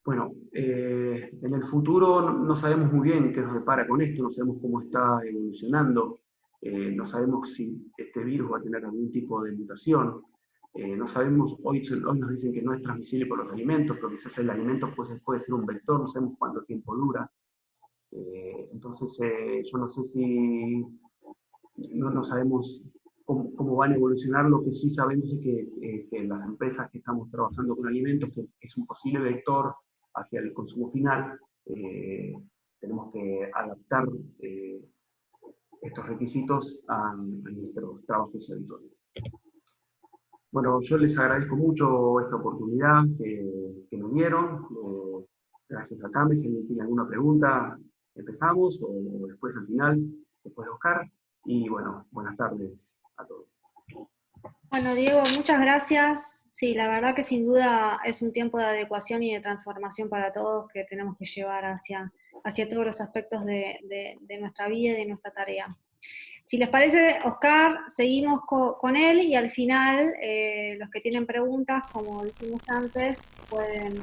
Bueno, en el futuro no sabemos muy bien qué nos depara con esto, no sabemos cómo está evolucionando, no sabemos si este virus va a tener algún tipo de mutación, no sabemos, hoy nos dicen que no es transmisible por los alimentos, pero quizás el alimento puede ser un vector, no sabemos cuánto tiempo dura. Entonces yo no sé si no sabemos cómo van a evolucionar. Lo que sí sabemos es que las empresas que estamos trabajando con alimentos, que es un posible vector hacia el consumo final, tenemos que adaptar estos requisitos a nuestros trabajos habituales. Bueno, yo les agradezco mucho esta oportunidad que me dieron. Gracias a Cami. Si alguien tiene alguna pregunta, empezamos, o después al final, después de Oscar. Y bueno, buenas tardes a todos.
Bueno, Diego, muchas gracias. Sí, la verdad que sin duda es un tiempo de adecuación y de transformación para todos que tenemos que llevar hacia todos los aspectos de nuestra vida y de nuestra tarea. Si les parece, Oscar, seguimos con él y al final los que tienen preguntas, como dijimos antes, pueden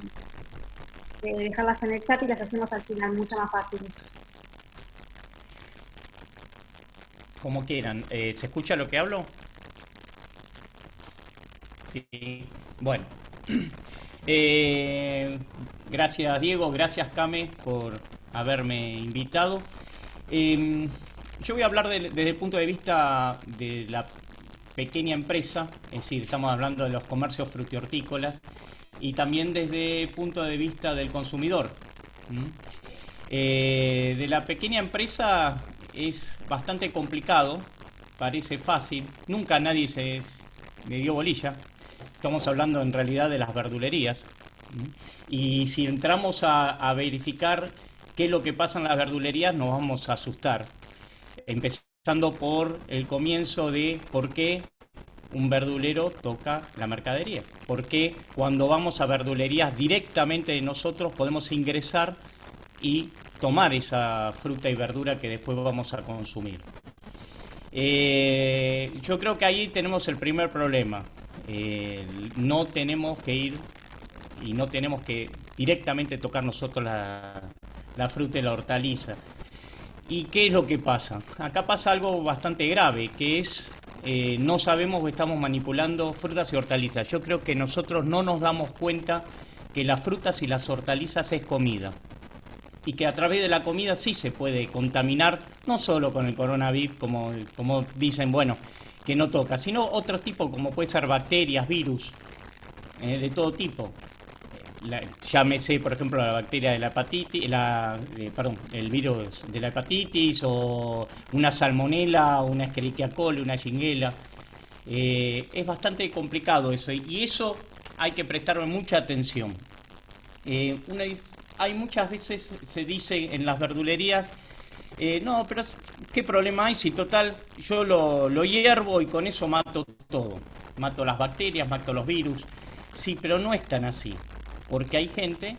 dejarlas en el chat y las hacemos al final, mucho más fácil.
Como quieran. ¿Se escucha lo que hablo? Sí. Bueno. Gracias, Diego. Gracias, Came, por haberme invitado. Yo voy a hablar desde el punto de vista de la pequeña empresa, es decir, estamos hablando de los comercios frutihortícolas, y también desde el punto de vista del consumidor. De la pequeña empresa es bastante complicado, parece fácil, nunca nadie me dio bolilla. Estamos hablando en realidad de las verdulerías. Y si entramos a verificar qué es lo que pasa en las verdulerías, nos vamos a asustar. Empezando por el comienzo de por qué un verdulero toca la mercadería. ¿Por qué cuando vamos a verdulerías directamente nosotros podemos ingresar y tomar esa fruta y verdura que después vamos a consumir? Yo creo que ahí tenemos el primer problema. No tenemos que ir y no tenemos que directamente tocar nosotros la fruta y la hortaliza. ¿Y qué es lo que pasa? Acá pasa algo bastante grave, que es no sabemos que estamos manipulando frutas y hortalizas. Yo creo que nosotros no nos damos cuenta que las frutas y las hortalizas es comida. Y que a través de la comida sí se puede contaminar, no solo con el coronavirus, como dicen, bueno, que no toca, sino otros tipos, como puede ser bacterias, virus, de todo tipo. llámese, por ejemplo, la bacteria de la hepatitis, el virus de la hepatitis, o una salmonela, una Escherichia coli, una shigella. Es bastante complicado eso, y eso hay que prestarle mucha atención. Hay muchas veces, se dice en las verdulerías, no, pero ¿qué problema hay si total yo lo hiervo y con eso mato todo? Mato las bacterias, mato los virus. Sí, pero no es tan así, porque hay gente,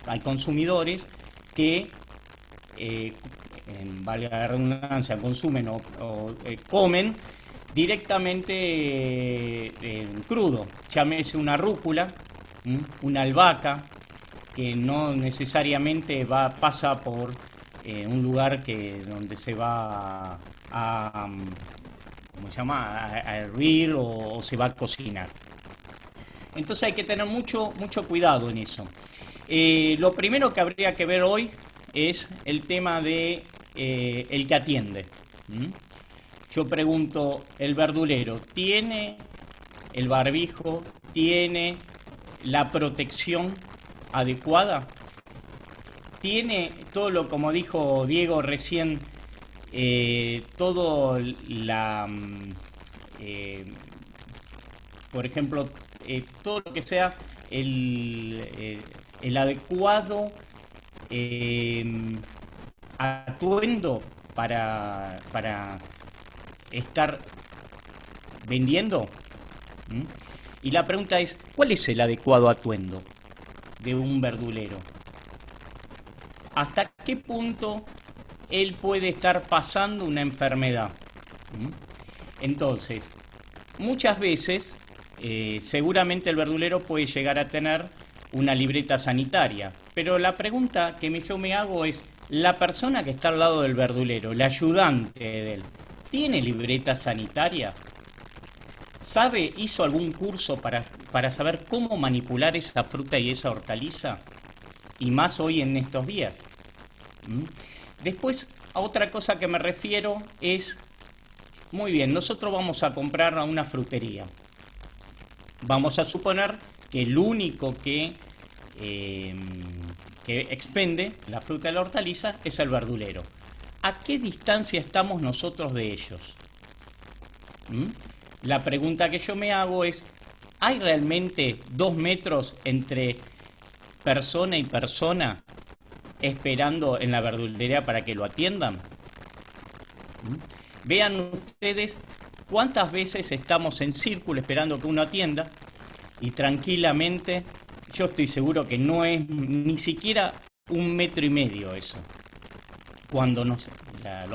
hay consumidores que, valga la redundancia, consumen o comen directamente crudo. Llámese una rúcula, una albahaca, que no necesariamente pasa por un lugar donde se va ¿cómo se llama? A hervir o se va a cocinar. Entonces hay que tener mucho cuidado en eso. Lo primero que habría que ver hoy es el tema de el que atiende. Yo pregunto, ¿el verdulero tiene el barbijo? ¿Tiene la protección adecuada? ¿Tiene todo como dijo Diego recién, todo por ejemplo, todo lo que sea el adecuado atuendo para estar vendiendo? Y la pregunta es, ¿cuál es el adecuado atuendo de un verdulero? ¿Hasta qué punto él puede estar pasando una enfermedad? Entonces, muchas veces, seguramente el verdulero puede llegar a tener una libreta sanitaria, pero la pregunta que yo me hago es, ¿la persona que está al lado del verdulero, el ayudante de él, tiene libreta sanitaria? ¿Hizo algún curso para saber cómo manipular esa fruta y esa hortaliza? Y más hoy en estos días. Después, a otra cosa que me refiero es, muy bien, nosotros vamos a comprar a una frutería. Vamos a suponer que el único que expende la fruta y la hortaliza es el verdulero. ¿A qué distancia estamos nosotros de ellos? La pregunta que yo me hago es, ¿hay realmente 2 metros entre persona y persona esperando en la verdulería para que lo atiendan? Vean ustedes cuántas veces estamos en círculo esperando que uno atienda y tranquilamente, yo estoy seguro que no es ni siquiera 1,5 metros eso. Cuando los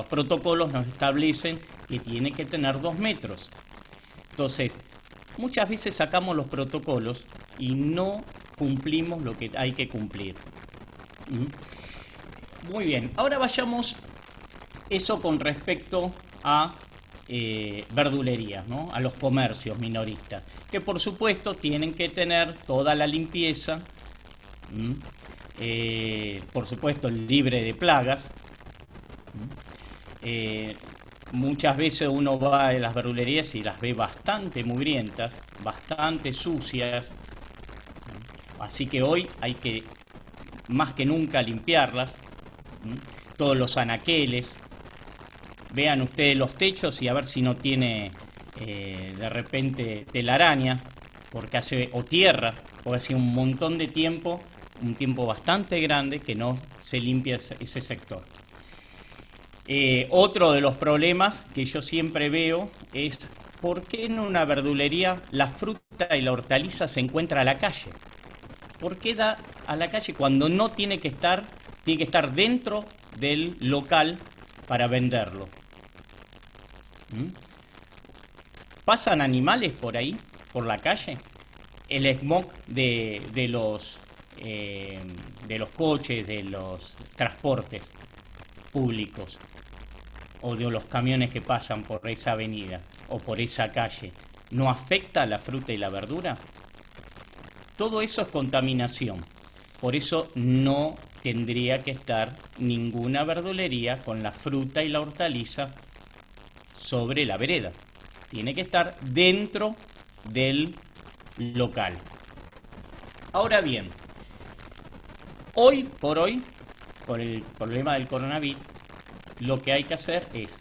protocolos nos establecen que tiene que tener 2 metros. Entonces, muchas veces sacamos los protocolos y no cumplimos lo que hay que cumplir. Muy bien, ahora vayamos eso con respecto a verdulerías, ¿no? A los comercios minoristas, que por supuesto tienen que tener toda la limpieza, por supuesto libre de plagas. Muchas veces uno va a las verdulerías y las ve bastante mugrientas, bastante sucias, así que hoy hay que más que nunca limpiarlas. Todos los anaqueles, vean ustedes los techos y a ver si no tiene de repente telaraña, porque o tierra, porque hace un montón de tiempo, un tiempo bastante grande que no se limpia ese sector. Otro de los problemas que yo siempre veo es ¿por qué en una verdulería la fruta y la hortaliza se encuentra a la calle? ¿Por qué da a la calle cuando no tiene que estar dentro del local para venderlo? ¿Pasan animales por ahí, por la calle? El smog de los coches, de los transportes públicos o de los camiones que pasan por esa avenida o por esa calle, ¿no afecta a la fruta y la verdura? Todo eso es contaminación. Por eso no tendría que estar ninguna verdulería con la fruta y la hortaliza sobre la vereda. Tiene que estar dentro del local. Ahora bien, Hoy por hoy, por el problema del coronavirus, lo que hay que hacer es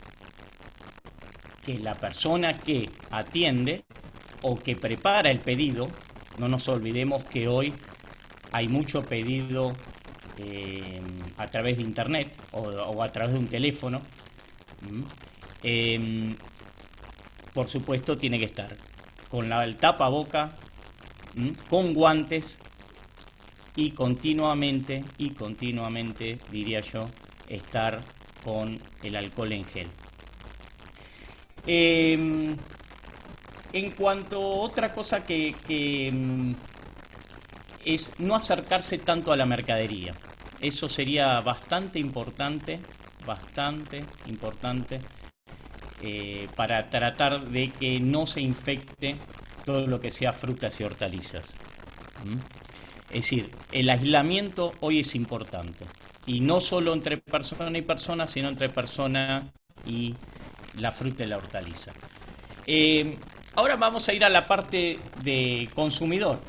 que la persona que atiende o que prepara el pedido, no nos olvidemos que hoy hay mucho pedido a través de internet o a través de un teléfono, por supuesto tiene que estar con el tapaboca, con guantes y continuamente, diría yo, estar con el alcohol en gel. En cuanto a otra cosa que es no acercarse tanto a la mercadería. Eso sería bastante importante para tratar de que no se infecte todo lo que sea frutas y hortalizas. Es decir, el aislamiento hoy es importante. Y no solo entre persona y persona, sino entre persona y la fruta y la hortaliza. Ahora vamos a ir a la parte de consumidor.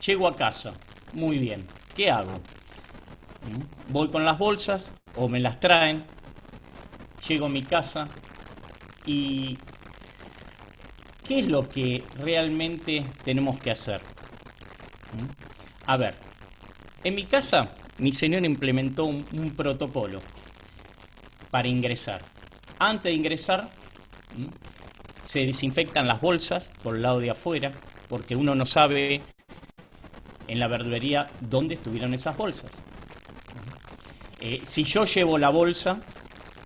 Llego a casa, muy bien, ¿qué hago? Voy con las bolsas o me las traen, llego a mi casa y ¿qué es lo que realmente tenemos que hacer? A ver, en mi casa mi señora implementó un protocolo para ingresar. Antes de ingresar, se desinfectan las bolsas por el lado de afuera, porque uno no sabe en la verdulería dónde estuvieron esas bolsas. Si yo llevo la bolsa,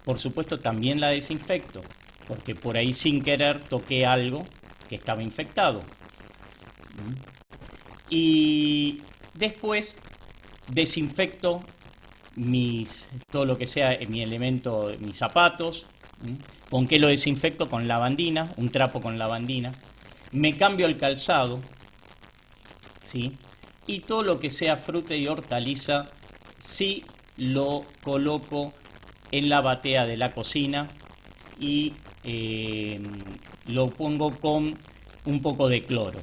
por supuesto también la desinfecto, porque por ahí sin querer toqué algo que estaba infectado. Y después desinfecto todo lo que sea mi elemento, mis zapatos. ¿Con qué lo desinfecto? Con lavandina, un trapo con lavandina. Me cambio el calzado, ¿sí? Y todo lo que sea fruta y hortaliza, sí lo coloco en la batea de la cocina y lo pongo con un poco de cloro.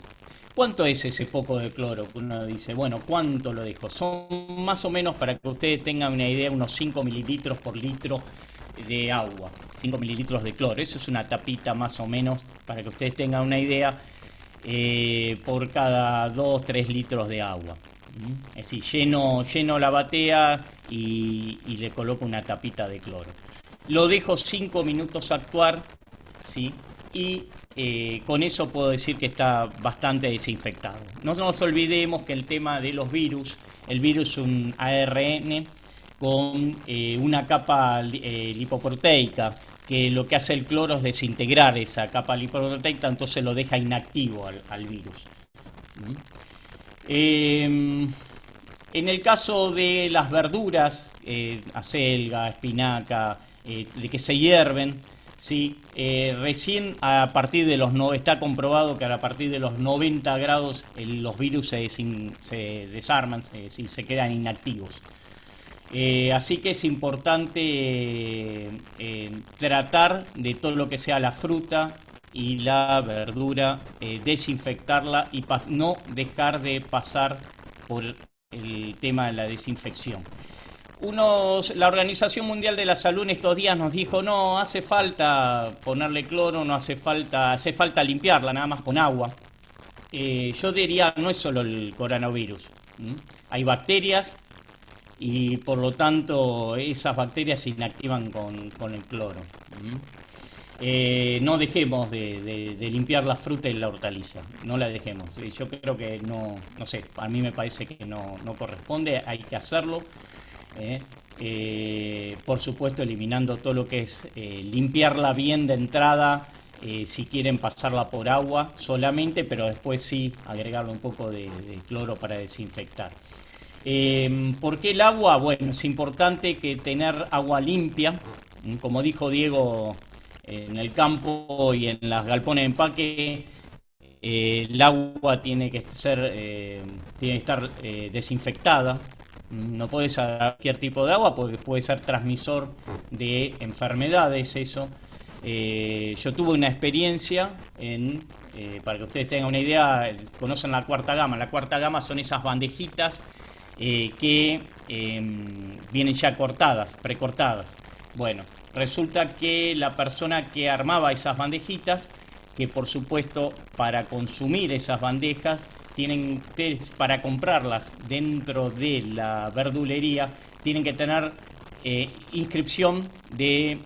¿Cuánto es ese poco de cloro? Uno dice, bueno, ¿cuánto lo dejo? Son más o menos, para que ustedes tengan una idea, unos 5 mililitros por litro de agua. 5 mililitros de cloro. Eso es una tapita más o menos, para que ustedes tengan una idea, por cada 2-3 litros de agua. Es decir, lleno la batea y le coloco una tapita de cloro. Lo dejo 5 minutos actuar, ¿sí? Y con eso puedo decir que está bastante desinfectado. No nos olvidemos que el tema de los virus, el virus es un ARN con una capa lipoproteica, que lo que hace el cloro es desintegrar esa capa lipoproteica, entonces lo deja inactivo al virus. En el caso de las verduras, acelga, espinaca, de que se hierven, ¿sí? Recién a partir de está comprobado que a partir de los 90 grados los virus se desarman, se quedan inactivos. Así que es importante tratar de todo lo que sea la fruta y la verdura, desinfectarla y no dejar de pasar por el tema de la desinfección. La Organización Mundial de la Salud en estos días nos dijo, no hace falta ponerle cloro, no hace falta limpiarla nada más con agua. Yo diría, no es solo el coronavirus, hay bacterias y por lo tanto esas bacterias se inactivan con el cloro. No dejemos de limpiar la fruta y la hortaliza, no la dejemos. Yo creo que no sé, a mí me parece que no corresponde, hay que hacerlo. Por supuesto eliminando todo lo que es limpiarla bien de entrada, si quieren pasarla por agua solamente, pero después sí agregarle un poco de cloro para desinfectar. ¿Por qué el agua? Bueno, es importante que tener agua limpia, como dijo Diego, en el campo y en las galpones de empaque, el agua tiene que estar desinfectada. No puede ser cualquier tipo de agua porque puede ser transmisor de enfermedades eso. Yo tuve una experiencia para que ustedes tengan una idea, conocen la cuarta gama. La cuarta gama son esas bandejitas que vienen ya cortadas, precortadas. Bueno, resulta que la persona que armaba esas bandejitas, que por supuesto para consumir esas bandejas, tienen ustedes, para comprarlas dentro de la verdulería, tienen que tener inscripción de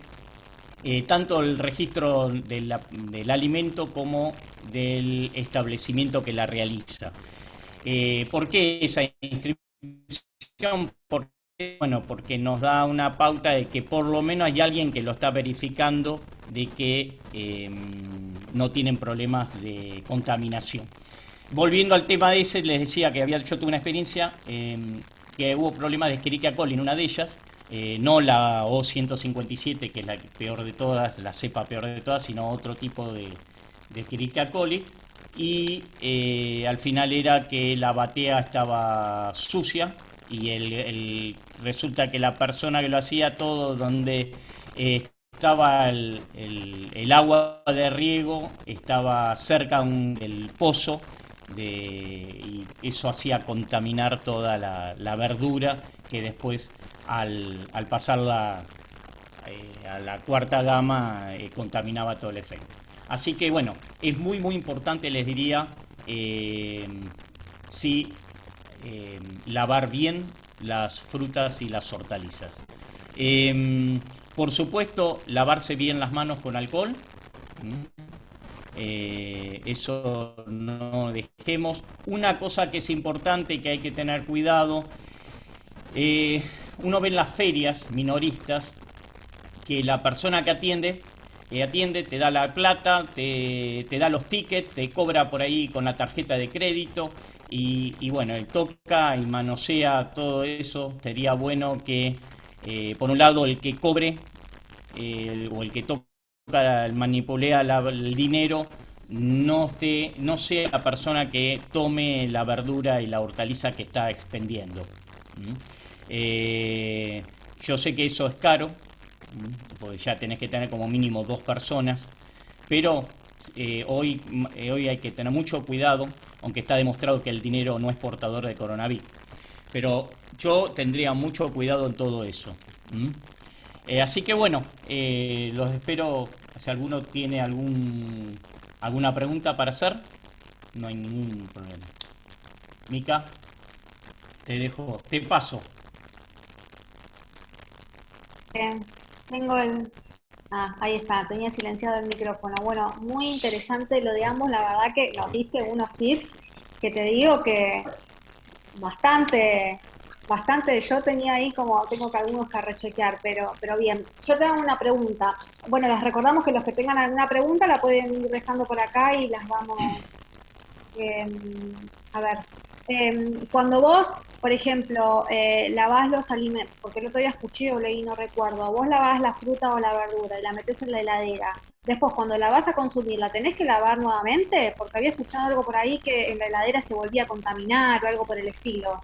tanto el registro del alimento como del establecimiento que la realiza. ¿Por qué esa inscripción? Bueno, porque nos da una pauta de que por lo menos hay alguien que lo está verificando de que no tienen problemas de contaminación. Volviendo al tema de ese, les decía que yo tuve una experiencia que hubo problemas de Escherichia coli en una de ellas, no la O157, que es la peor de todas, la cepa peor de todas, sino otro tipo de Escherichia coli, y al final era que la batea estaba sucia, y resulta que la persona que lo hacía todo donde estaba el agua de riego estaba cerca del pozo y eso hacía contaminar toda la verdura, que después al pasarla a la cuarta gama contaminaba todo el efecto. Así que bueno, es muy muy importante, les diría, sí, lavar bien las frutas y las hortalizas. Por supuesto, lavarse bien las manos con alcohol. Eso no dejemos. Una cosa que es importante y que hay que tener cuidado, uno ve en las ferias minoristas que la persona que atiende, te da la plata, te da los tickets, te cobra por ahí con la tarjeta de crédito y bueno, él toca y manosea todo eso. Sería bueno que, por un lado, el que cobre o el que toca, manipulea el dinero, no sea la persona que tome la verdura y la hortaliza que está expendiendo. Yo sé que eso es caro, porque ya tenés que tener como mínimo 2 personas, pero hoy hay que tener mucho cuidado, aunque está demostrado que el dinero no es portador de coronavirus. Pero yo tendría mucho cuidado en todo eso. Así que bueno, los espero. Si alguno tiene alguna pregunta para hacer, no hay ningún problema. Mica, te paso.
Tengo ahí está, tenía silenciado el micrófono. Bueno, muy interesante lo de ambos, la verdad que nos diste unos tips que te digo que bastante, yo tenía ahí tengo que algunos que rechequear, pero bien. Yo tengo una pregunta. Bueno, les recordamos que los que tengan alguna pregunta la pueden ir dejando por acá y las vamos, a ver. Cuando vos, por ejemplo, lavás los alimentos, porque el otro día escuché o leí, no recuerdo, vos lavás la fruta o la verdura y la metés en la heladera. Después, cuando la vas a consumir, ¿la tenés que lavar nuevamente? Porque había escuchado algo por ahí que en la heladera se volvía a contaminar o algo por el estilo.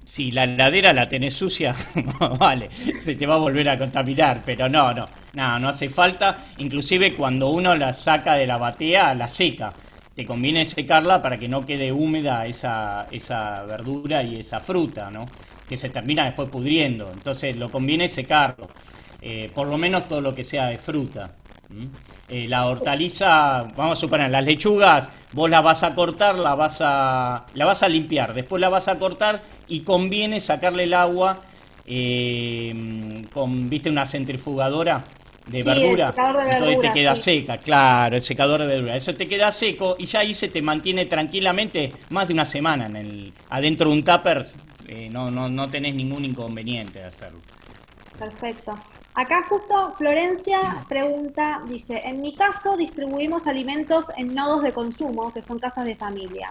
Si la heladera la tenés sucia, vale, se te va a volver a contaminar, pero no hace falta. Inclusive cuando uno la saca de la batea, la seca. Te conviene secarla para que no quede húmeda esa verdura y esa fruta, ¿no? Que se termina después pudriendo. Entonces lo conviene secarlo. Por lo menos todo lo que sea de fruta. La hortaliza, vamos a suponer, las lechugas, vos las vas a cortar, la vas a limpiar, después la vas a cortar y conviene sacarle el agua ¿viste una centrifugadora de verdura? Entonces te queda seca, claro, el secador de verdura. Eso te queda seco y ya ahí se te mantiene tranquilamente más de una semana adentro de un tupper. No tenés ningún inconveniente de hacerlo.
Perfecto. Acá justo Florencia pregunta, dice, en mi caso distribuimos alimentos en nodos de consumo, que son casas de familia,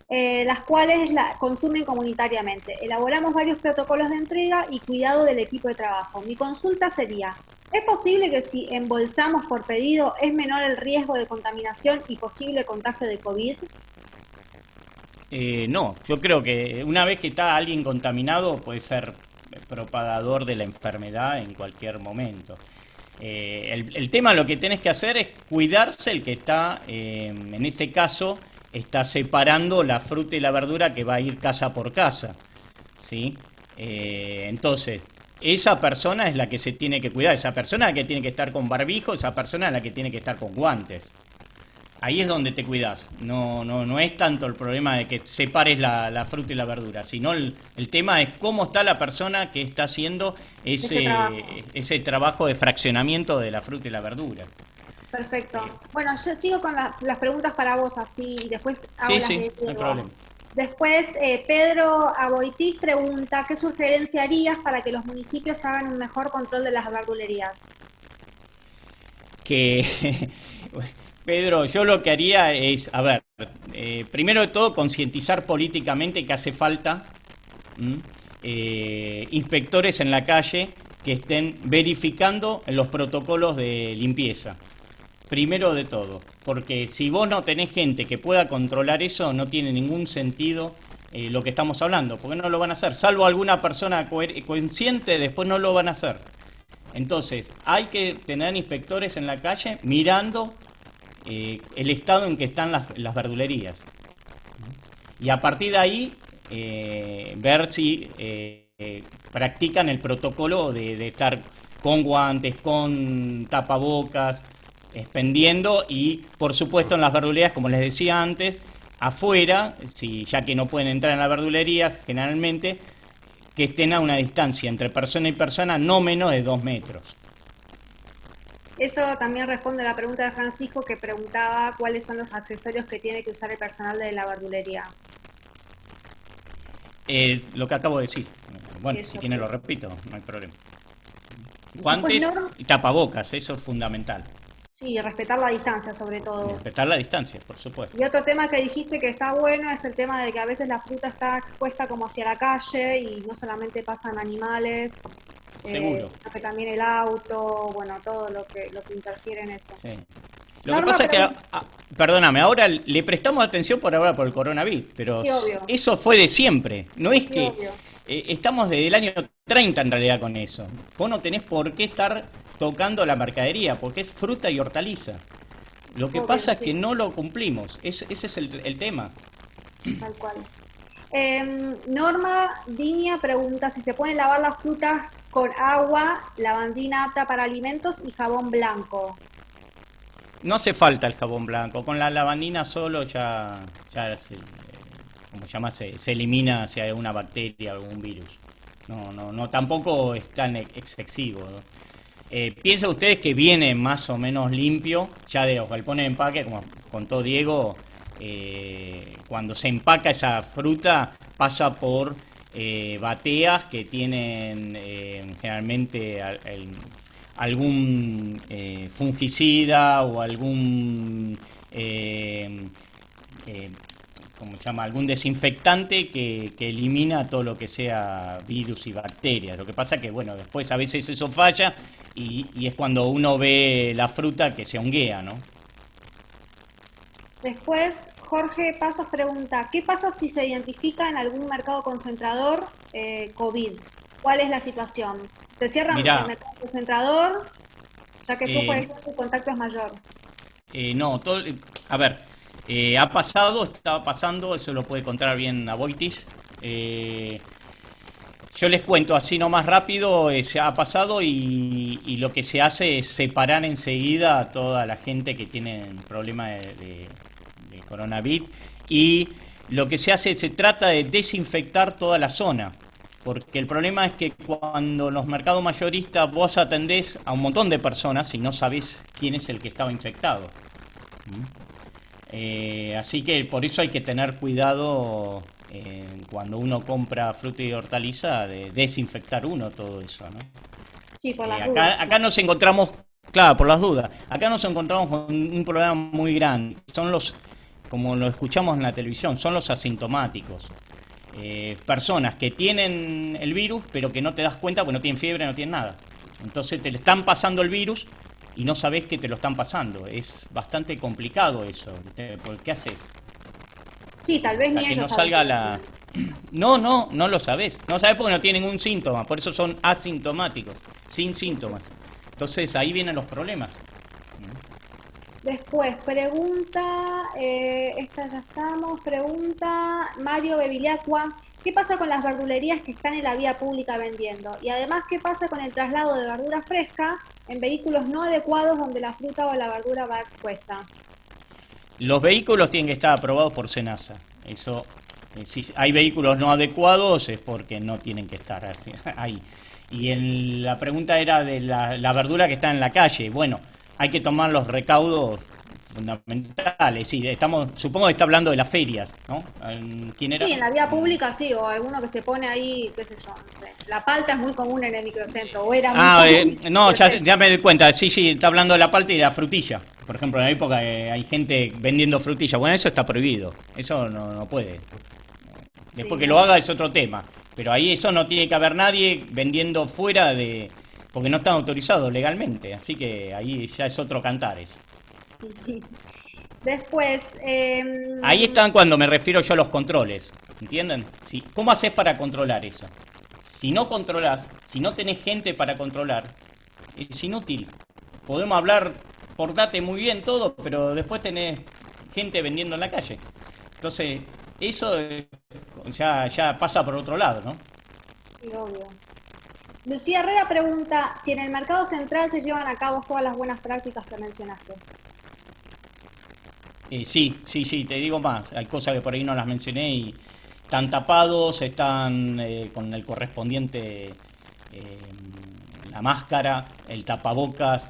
las cuales consumen comunitariamente. Elaboramos varios protocolos de entrega y cuidado del equipo de trabajo. Mi consulta sería, ¿es posible que si embolsamos por pedido es menor el riesgo de contaminación y posible contagio de COVID?
No, yo creo que una vez que está alguien contaminado puede ser propagador de la enfermedad en cualquier momento. El tema, lo que tenés que hacer es cuidarse el que está, en este caso, está separando la fruta y la verdura que va a ir casa por casa. ¿sí? Entonces, esa persona es la que se tiene que cuidar, esa persona es la que tiene que estar con barbijo, esa persona es la que tiene que estar con guantes. Ahí es donde te cuidas. No es tanto el problema de que separes la fruta y la verdura, sino el tema es cómo está la persona que está haciendo ese trabajo de fraccionamiento de la fruta y la verdura.
Perfecto. Bueno, yo sigo con las preguntas para vos, así, y después hago las de
No hay
Diego.
problema.
Después, Pedro Aboitiz pregunta, ¿qué sugerencia harías para que los municipios hagan un mejor control de las verdulerías?
Que Pedro, yo lo que haría es, a ver, primero de todo concientizar políticamente que hace falta inspectores en la calle que estén verificando los protocolos de limpieza. Primero de todo, porque si vos no tenés gente que pueda controlar eso, no tiene ningún sentido lo que estamos hablando, porque no lo van a hacer, salvo alguna persona consciente, después no lo van a hacer. Entonces, hay que tener inspectores en la calle mirando el estado en que están las verdulerías. Y a partir de ahí, ver si practican el protocolo de estar con guantes, con tapabocas, expendiendo y, por supuesto, en las verdulerías, como les decía antes, afuera, ya que no pueden entrar en la verdulería, generalmente, que estén a una distancia entre persona y persona no menos de 2 metros.
Eso también responde a la pregunta de Francisco, que preguntaba cuáles son los accesorios que tiene que usar el personal de la verdulería.
Lo que acabo de decir. Bueno,
Eso,
si quieren
pues.
lo repito, no hay problema. Guantes y tapabocas, eso es fundamental.
Sí, respetar la distancia sobre todo.
Respetar la distancia, por supuesto.
Y otro tema que dijiste que está bueno es el tema de que a veces la fruta está expuesta como hacia la calle y no solamente pasan animales,
Seguro.
sino que también el auto, bueno, todo lo que interfiere en eso.
Sí. Lo
Norma,
que pasa es que,
pero-
perdóname, ahora le prestamos atención por ahora por el coronavirus, pero
Sí, obvio.
eso fue de siempre. No es
Sí,
que
obvio.
estamos desde el año 30 en realidad con eso. Vos no tenés por qué estar tocando la mercadería, porque es fruta y hortaliza. Lo que
Obvio,
pasa es
sí.
que no lo cumplimos. Ese es el tema.
Tal cual. Norma Viña pregunta si se pueden lavar las frutas con agua, lavandina apta para alimentos y jabón blanco.
No hace falta el jabón blanco. Con la lavandina solo ya como llama, se elimina si hay alguna bacteria, algún virus. No, tampoco es tan excesivo, ¿no? Piensen ustedes que viene más o menos limpio, ya de los galpones de empaque, como contó Diego, cuando se empaca esa fruta pasa por bateas que tienen generalmente algún fungicida o algún ¿cómo se llama? Algún desinfectante que elimina todo lo que sea virus y bacterias. Lo que pasa que, bueno, después a veces eso falla y es cuando uno ve la fruta que se honguea, ¿no?
Después, Jorge Pasos pregunta, ¿qué pasa si se identifica en algún mercado concentrador COVID? ¿Cuál es la situación? ¿Se cierran
Mirá.
el mercado concentrador? Ya que el flujo
Eh,
de gente y contacto es mayor.
No, a ver, estaba pasando, eso lo puede contar bien Aboitiz. Yo les cuento así nomás rápido, se ha pasado y lo que se hace es separar enseguida a toda la gente que tiene problema de coronavirus y lo que se hace, se trata de desinfectar toda la zona. Porque el problema es que cuando los mercados mayoristas vos atendés a un montón de personas y no sabés quién es el que estaba infectado. Así que por eso hay que tener cuidado cuando uno compra fruta y hortaliza de desinfectar uno todo eso, ¿no?
Sí, por las dudas.
Acá nos encontramos, claro, por las dudas, acá nos encontramos con un problema muy grande. Son como lo escuchamos en la televisión, son los asintomáticos. Personas que tienen el virus, pero que no te das cuenta porque no tienen fiebre, no tienen nada. Entonces te le están pasando el virus y no sabés que te lo están pasando. Es bastante complicado eso. ¿Por qué haces?
Sí, tal vez
Hasta
ni
que
ellos
no salga
saben.
No lo sabés. No sabés porque no tienen ningún síntoma. Por eso son asintomáticos, sin síntomas. Entonces ahí vienen los problemas.
Después, pregunta, esta ya estamos, pregunta Mario Bevilacqua, ¿Qué pasa con las verdulerías que están en la vía pública vendiendo? Y además, ¿qué pasa con el traslado de verdura fresca en vehículos no adecuados donde la fruta o la verdura va expuesta?
Los vehículos tienen que estar aprobados por SENASA. Eso, si hay vehículos no adecuados es porque no tienen que estar ahí. Y la pregunta era de la verdura que está en la calle. Bueno, hay que tomar los recaudos fundamentales. Sí, supongo que está hablando de las ferias, ¿no? ¿Quién era?
Sí, en la vía pública sí, o alguno que se pone ahí, qué sé yo, no sé. La palta es muy común en el microcentro, o era muy común.
No, ya me doy cuenta. Sí, está hablando de la palta y de la frutilla. Por ejemplo, en la época hay gente vendiendo frutilla. Bueno, eso está prohibido. Eso no puede. Después que lo haga es otro tema. Pero ahí eso no tiene que haber nadie vendiendo fuera porque no están autorizados legalmente. Así que ahí ya es otro cantar eso.
Sí. Después...
Ahí están cuando me refiero yo a los controles. ¿Entienden? Sí. ¿Cómo haces para controlar eso? Si no controlás, si no tenés gente para controlar, es inútil. Podemos hablar, portate muy bien todo, pero después tenés gente vendiendo en la calle. Entonces, eso ya pasa por otro lado, ¿no?
Sí, obvio. Lucía Herrera pregunta si en el mercado central se llevan a cabo todas las buenas prácticas que mencionaste.
Sí, te digo más. Hay cosas que por ahí no las mencioné y están tapados, están con el correspondiente, la máscara, el tapabocas,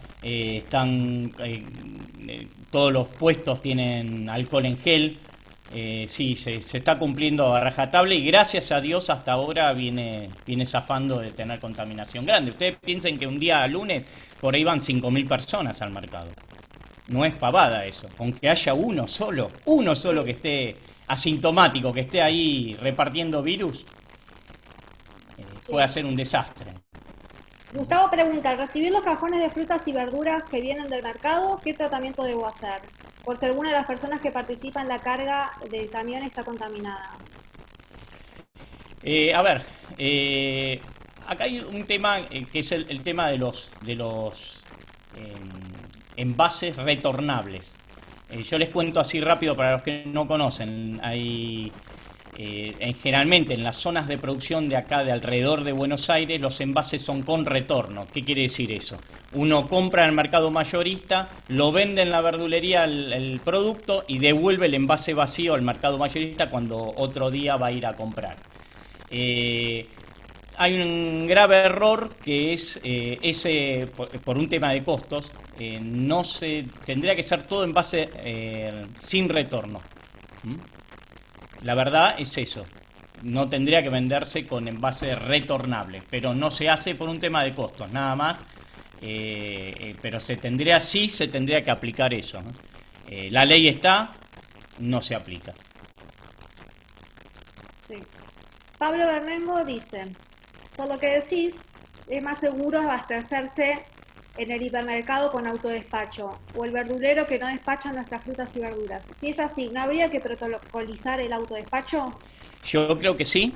todos los puestos tienen alcohol en gel. Sí, se está cumpliendo a rajatabla y gracias a Dios hasta ahora viene zafando de tener contaminación grande. Ustedes piensen que un día lunes por ahí van 5.000 personas al mercado. No es pavada eso, aunque haya uno solo que esté asintomático, que esté ahí repartiendo virus, puede ser un desastre.
Gustavo pregunta, al recibir los cajones de frutas y verduras que vienen del mercado, ¿qué tratamiento debo hacer? Por si alguna de las personas que participan en la carga del camión está contaminada.
Acá hay un tema que es el tema de los envases retornables. Yo les cuento así rápido para los que no conocen. Hay generalmente en las zonas de producción de acá, de alrededor de Buenos Aires, los envases son con retorno. ¿Qué quiere decir eso? Uno compra en el mercado mayorista, lo vende en la verdulería el producto y devuelve el envase vacío al mercado mayorista cuando otro día va a ir a comprar. Hay un grave error que es por un tema de costos, tendría que ser todo envase sin retorno. La verdad es eso, no tendría que venderse con envase retornable, pero no se hace por un tema de costos, nada más, pero se tendría que aplicar eso, ¿no? La ley está, no se aplica.
Sí. Pablo Bernengo dice, por lo que decís, es más seguro abastecerse en el hipermercado con autodespacho o el verdulero que no despacha nuestras frutas y verduras. Si es así, ¿no habría que protocolizar el autodespacho?
Yo creo que sí,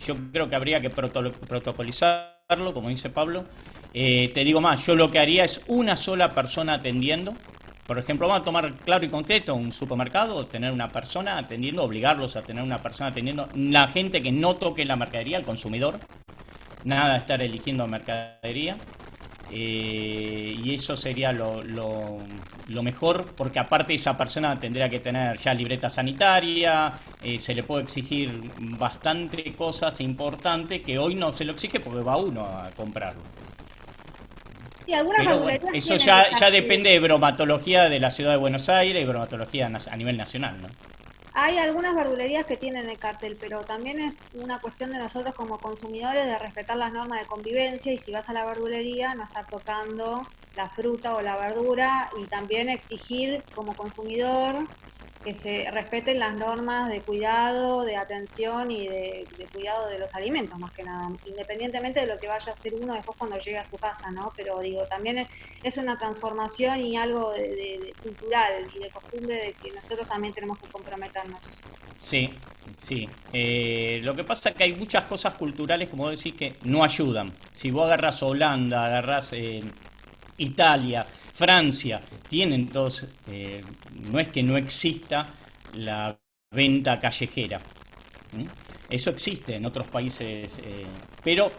yo creo que habría que protocolizarlo, como dice Pablo. Te digo más, yo lo que haría es una sola persona atendiendo. Por ejemplo, vamos a tomar claro y concreto un supermercado, tener una persona atendiendo, obligarlos a tener una persona atendiendo, la gente que no toque la mercadería, el consumidor, nada de estar eligiendo mercadería. Y eso sería lo mejor, porque aparte esa persona tendría que tener ya libreta sanitaria, se le puede exigir bastante cosas importantes que hoy no se lo exige porque va uno a comprarlo.
Sí, algunas verdulerías
eso ya depende de bromatología de la ciudad de Buenos Aires y bromatología a nivel nacional, ¿no?
Hay algunas verdulerías que tienen el cartel, pero también es una cuestión de nosotros como consumidores de respetar las normas de convivencia y si vas a la verdulería no estar tocando la fruta o la verdura y también exigir como consumidor que se respeten las normas de cuidado, de atención y de cuidado de los alimentos más que nada, independientemente de lo que vaya a hacer uno después cuando llegue a su casa, ¿no? Pero digo, también es una transformación y algo de cultural y de costumbre de que nosotros también tenemos que comprometernos.
Sí. Lo que pasa es que hay muchas cosas culturales, como vos decís, que no ayudan. Si vos agarrás Holanda, agarrás Italia, Francia, tienen todos, no es que no exista la venta callejera. Eso existe en otros países, pero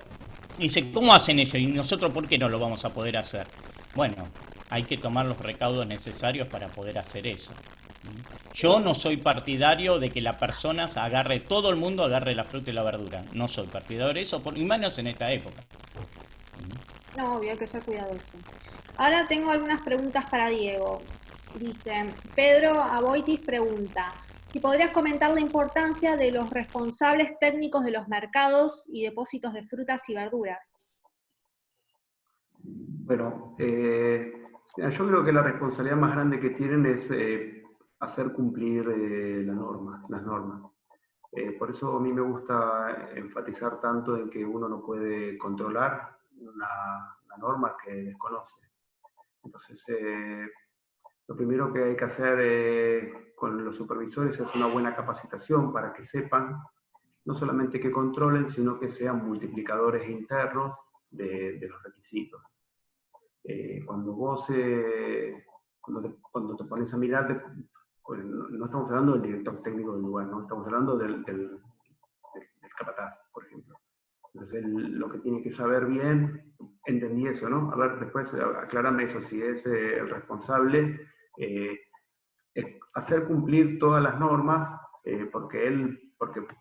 dice, ¿cómo hacen ellos? ¿Y nosotros por qué no lo vamos a poder hacer? Bueno, hay que tomar los recaudos necesarios para poder hacer eso. Yo no soy partidario de que la persona agarre, todo el mundo agarre la fruta y la verdura. No soy partidario de eso, y menos en esta época.
No, obvio, hay que ser cuidadoso. Ahora tengo algunas preguntas para Diego. Dice, Pedro Aboitis pregunta, si podrías comentar la importancia de los responsables técnicos de los mercados y depósitos de frutas y verduras.
Bueno, yo creo que la responsabilidad más grande que tienen es hacer cumplir las normas. Por eso a mí me gusta enfatizar tanto en que uno no puede controlar una norma que desconoce. Entonces, lo primero que hay que hacer con los supervisores es una buena capacitación para que sepan no solamente que controlen, sino que sean multiplicadores internos de los requisitos. Cuando vos, cuando te pones a mirar, no estamos hablando del director técnico del lugar, no estamos hablando del capataz, por ejemplo. Entonces, lo que tiene que saber bien, entendí eso, ¿no? A ver, después aclárame eso, si es el responsable, es hacer cumplir todas las normas, porque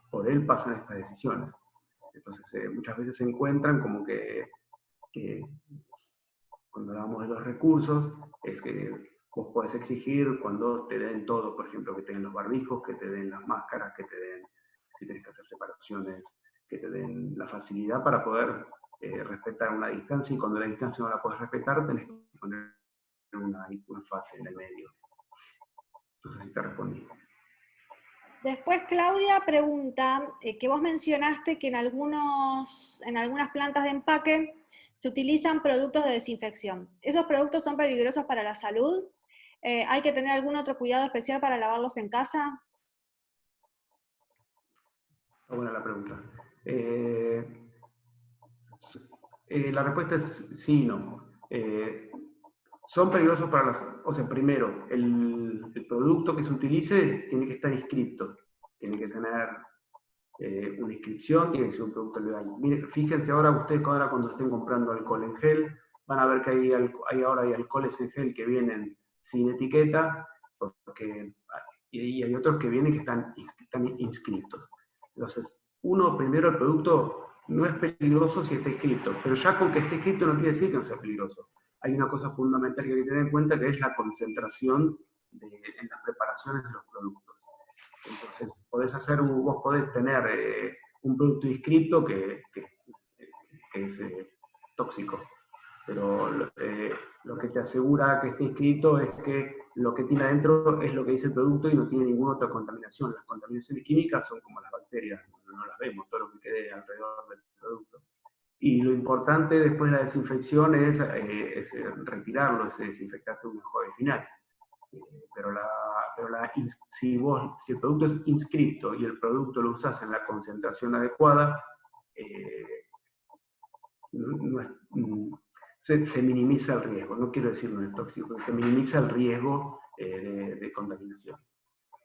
por él pasan estas decisiones. Entonces, muchas veces se encuentran como que cuando hablamos de los recursos, es que vos podés exigir cuando te den todo, por ejemplo, que te den los barbijos, que te den las máscaras, que te den, si tenés que hacer separaciones, que te den la facilidad para poder respetar una distancia, y cuando la distancia no la podés respetar, tenés que poner una fase en el medio. Entonces, ahí te respondí.
Después Claudia pregunta, que vos mencionaste que en algunas plantas de empaque se utilizan productos de desinfección. ¿Esos productos son peligrosos para la salud? ¿Hay que tener algún otro cuidado especial para lavarlos en casa?
Está buena la pregunta. La respuesta es sí y no. Son peligrosos para las... O sea, primero, el producto que se utilice tiene que estar inscripto. Tiene que tener una inscripción, tiene que ser un producto legal. Miren, fíjense ahora ustedes cuando estén comprando alcohol en gel, van a ver que ahora hay alcoholes en gel que vienen sin etiqueta, y hay otros que vienen que están inscritos. Entonces, primero el producto no es peligroso si está inscrito, pero ya con que esté escrito no quiere decir que no sea peligroso. Hay una cosa fundamental que hay que tener en cuenta, que es la concentración en las preparaciones de los productos. Entonces, vos podés tener un producto inscrito que es tóxico, pero lo que te asegura que esté inscrito es que lo que tiene adentro es lo que dice el producto y no tiene ninguna otra contaminación. Las contaminaciones químicas son como las bacterias, no las vemos, todo lo que quede alrededor del producto. Y lo importante después de la desinfección es retirarlo, ese desinfectante de un enjuague final. Pero si el producto es inscrito y el producto lo usas en la concentración adecuada, se minimiza el riesgo. No quiero decir no es tóxico, se minimiza el riesgo de contaminación.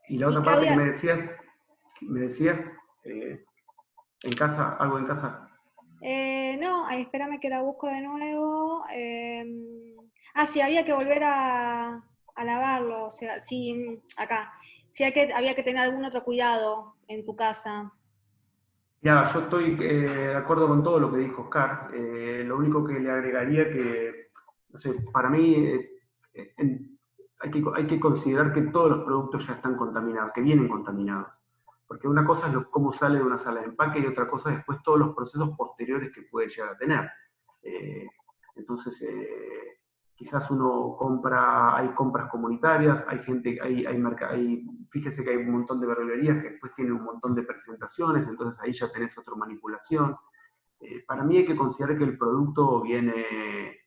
Y la otra parte que me decías, en casa, algo en casa.
No, espérame que la busco de nuevo. Sí, había que volver a lavarlo, o sea, sí, acá. Sí, había que tener algún otro cuidado en tu casa.
Ya, yo estoy de acuerdo con todo lo que dijo Oscar. Lo único que le agregaría que, no sé, para mí hay que considerar que todos los productos ya están contaminados, que vienen contaminados. Porque una cosa es cómo sale de una sala de empaque y otra cosa es después todos los procesos posteriores que puede llegar a tener. Entonces, quizás uno hay compras comunitarias, fíjese que hay un montón de verdulerías que después tienen un montón de presentaciones, entonces ahí ya tenés otra manipulación. Para mí hay que considerar que el producto viene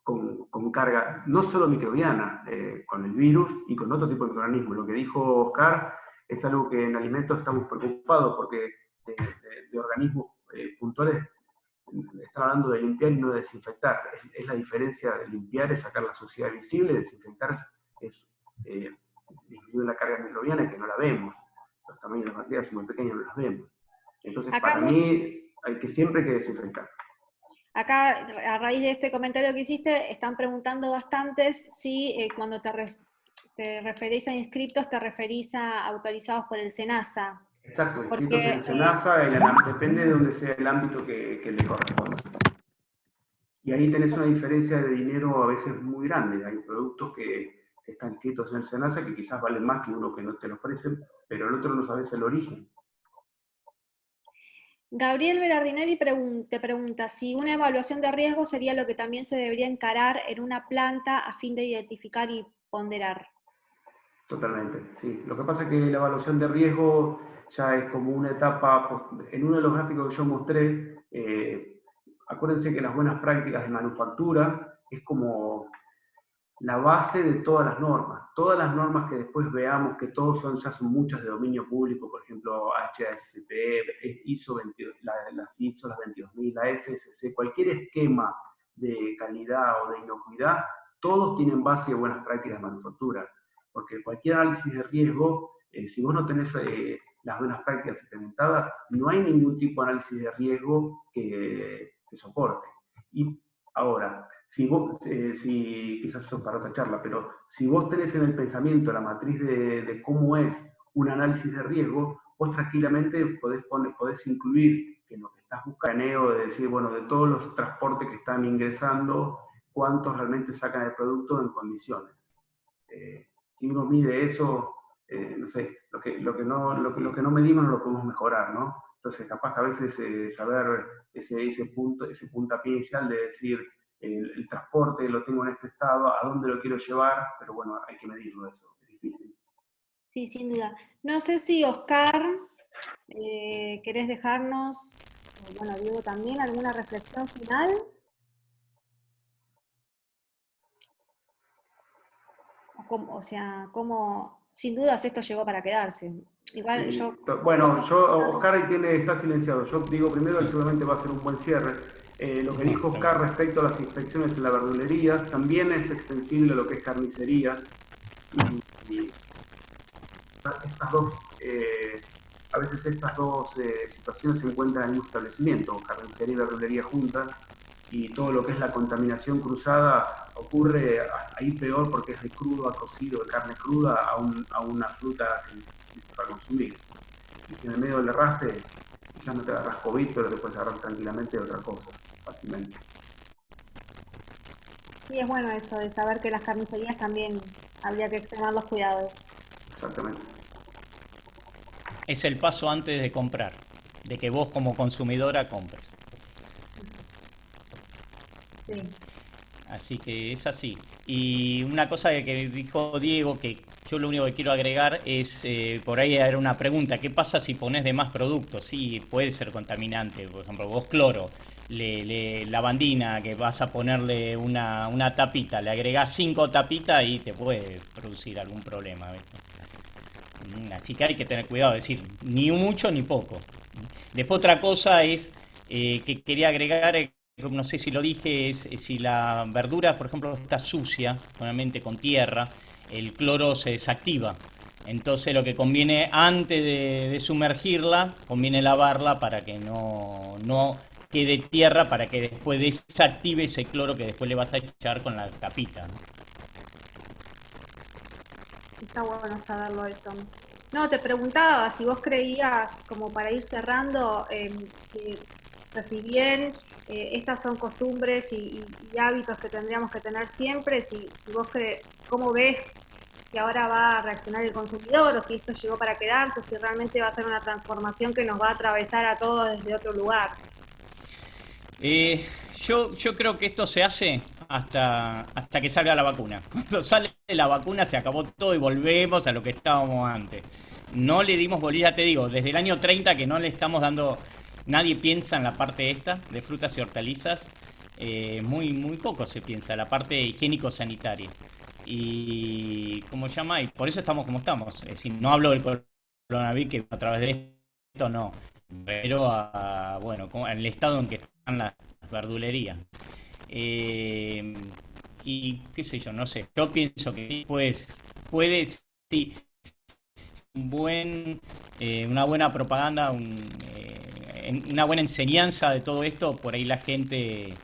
con carga no solo microbiana, con el virus y con otro tipo de microorganismos. Lo que dijo Oscar es algo que en alimentos estamos preocupados porque de organismos puntuales están hablando de limpiar y no de desinfectar. Es la diferencia de limpiar, es sacar la suciedad visible, desinfectar es disminuir la carga microbiana que no la vemos. los tamaños de las bacterias son muy pequeños, no las vemos. Entonces,
Acá
para mí, siempre hay que desinfectar.
Acá, a raíz de este comentario que hiciste, están preguntando bastantes si cuando te referís a inscriptos, te referís a autorizados por el SENASA.
Exacto, inscritos
Porque,
en el SENASA, depende de donde sea el ámbito que le corresponda. Y ahí tenés una diferencia de dinero a veces muy grande. Hay productos que están inscritos en el SENASA que quizás valen más que uno que no te lo ofrecen, pero el otro no sabes el origen.
Gabriel Berardinelli te pregunta si una evaluación de riesgo sería lo que también se debería encarar en una planta a fin de identificar y ponderar.
Totalmente, sí. Lo que pasa es que la evaluación de riesgo ya es como una etapa, en uno de los gráficos que yo mostré, acuérdense que las buenas prácticas de manufactura es como la base de todas las normas. Todas las normas que después veamos, que ya son muchas de dominio público, por ejemplo, HACCP, ISO 22, las ISO, las 22.000, la FSC, cualquier esquema de calidad o de inocuidad, todos tienen base de buenas prácticas de manufactura. Porque cualquier análisis de riesgo, si vos no tenés las buenas prácticas implementadas, no hay ningún tipo de análisis de riesgo que soporte. Y ahora, quizás eso es para otra charla, pero si vos tenés en el pensamiento la matriz de cómo es un análisis de riesgo, vos tranquilamente podés incluir que lo que estás buscando, de decir, bueno, de todos los transportes que están ingresando, cuántos realmente sacan el producto en condiciones. Si uno mide eso, no sé, lo que no medimos no lo podemos mejorar, ¿no? Entonces, capaz que a veces saber ese puntapié inicial de decir, el transporte lo tengo en este estado, a dónde lo quiero llevar, pero bueno, hay que medirlo eso, es difícil.
Sí, sin duda. No sé si Oscar, querés dejarnos, bueno, Diego también, alguna reflexión final. O sea, cómo, sin dudas esto llegó para quedarse. Igual yo...
Bueno, Oscar está silenciado. Yo digo primero, sí, seguramente va a ser un buen cierre. Lo que dijo Oscar respecto a las inspecciones en la verdulería también es extensible a lo que es carnicería. Y a veces estas dos situaciones se encuentran en un establecimiento, carnicería y verdulería juntas, y todo lo que es la contaminación cruzada ocurre ahí peor porque es de crudo a cocido, de carne cruda a una fruta para consumir. Y en el medio del arrastre ya no te agarras COVID, pero te puedes agarrar tranquilamente de otra cosa, fácilmente.
Sí, es bueno eso, de saber que las carnicerías también habría que extremar los cuidados.
Exactamente.
Es el paso antes de comprar, de que vos como consumidora compres.
Sí.
Así que es así. Y una cosa que dijo Diego, que yo lo único que quiero agregar es, por ahí era una pregunta, ¿qué pasa si pones de más productos? Sí, puede ser contaminante, por ejemplo, vos cloro, lavandina, que vas a ponerle una tapita, le agregás 5 tapitas y te puede producir algún problema, ¿viste? Así que hay que tener cuidado, es decir, ni mucho ni poco. Después otra cosa es, que quería agregar, no sé si lo dije, es si la verdura, por ejemplo, está sucia, normalmente con tierra, el cloro se desactiva. Entonces lo que conviene antes de sumergirla, conviene lavarla para que no quede tierra, para que después desactive ese cloro que después le vas a echar con la tapita, ¿no?
Está bueno saberlo eso. No, te preguntaba si vos creías, como para ir cerrando, que si bien estas son costumbres y hábitos que tendríamos que tener siempre, si vos cómo ves que ahora va a reaccionar el consumidor, o si esto llegó para quedarse, o si realmente va a ser una transformación que nos va a atravesar a todos desde otro lugar.
Yo creo que esto se hace hasta que salga la vacuna. Cuando sale la vacuna se acabó todo y volvemos a lo que estábamos antes. No le dimos bolilla, te digo, desde el año 30 que no le estamos dando... Nadie piensa en la parte esta de frutas y hortalizas. Muy poco se piensa, la parte higiénico-sanitaria. Y, ¿cómo se llama? Y por eso estamos como estamos. Es decir, no hablo del coronavirus, que a través de esto no. Pero, bueno, en el estado en que están las verdulerías. Y qué sé yo, no sé. Yo pienso que puede, sí, un buen una buena propaganda, una buena enseñanza de todo esto, por ahí la gente,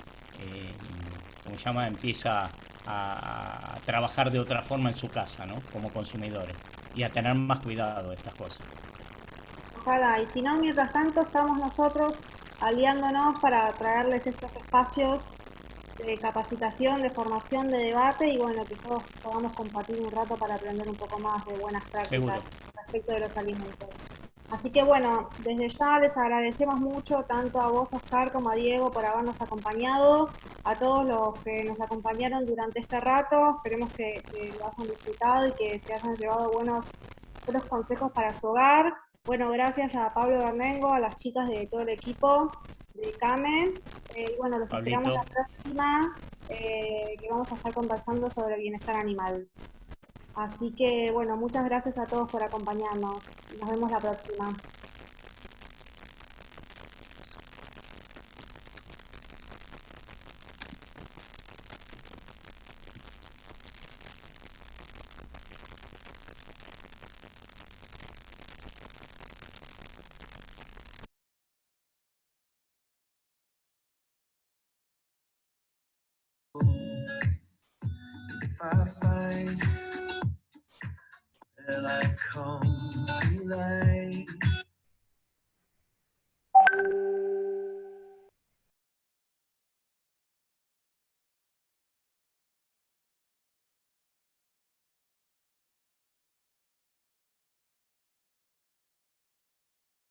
como se llama, empieza a trabajar de otra forma en su casa, ¿no? Como consumidores, y a tener más cuidado de estas cosas.
Ojalá, y si no, mientras tanto estamos nosotros aliándonos para traerles estos espacios de capacitación, de formación, de debate, y bueno, que todos podamos compartir un rato para aprender un poco más de buenas
Seguro.
prácticas respecto de los alimentos. Así que bueno, desde ya les agradecemos mucho tanto a vos, Oscar, como a Diego por habernos acompañado, a todos los que nos acompañaron durante este rato. Esperemos que lo hayan disfrutado y que se hayan llevado buenos consejos para su hogar. Bueno, gracias a Pablo Bernengo, a las chicas de todo el equipo de CAME. Y bueno, los esperamos
Pablito.
la próxima, que vamos a estar conversando sobre el bienestar animal. Así que bueno, muchas gracias a todos por acompañarnos. Nos vemos la próxima.
I find that I come to light.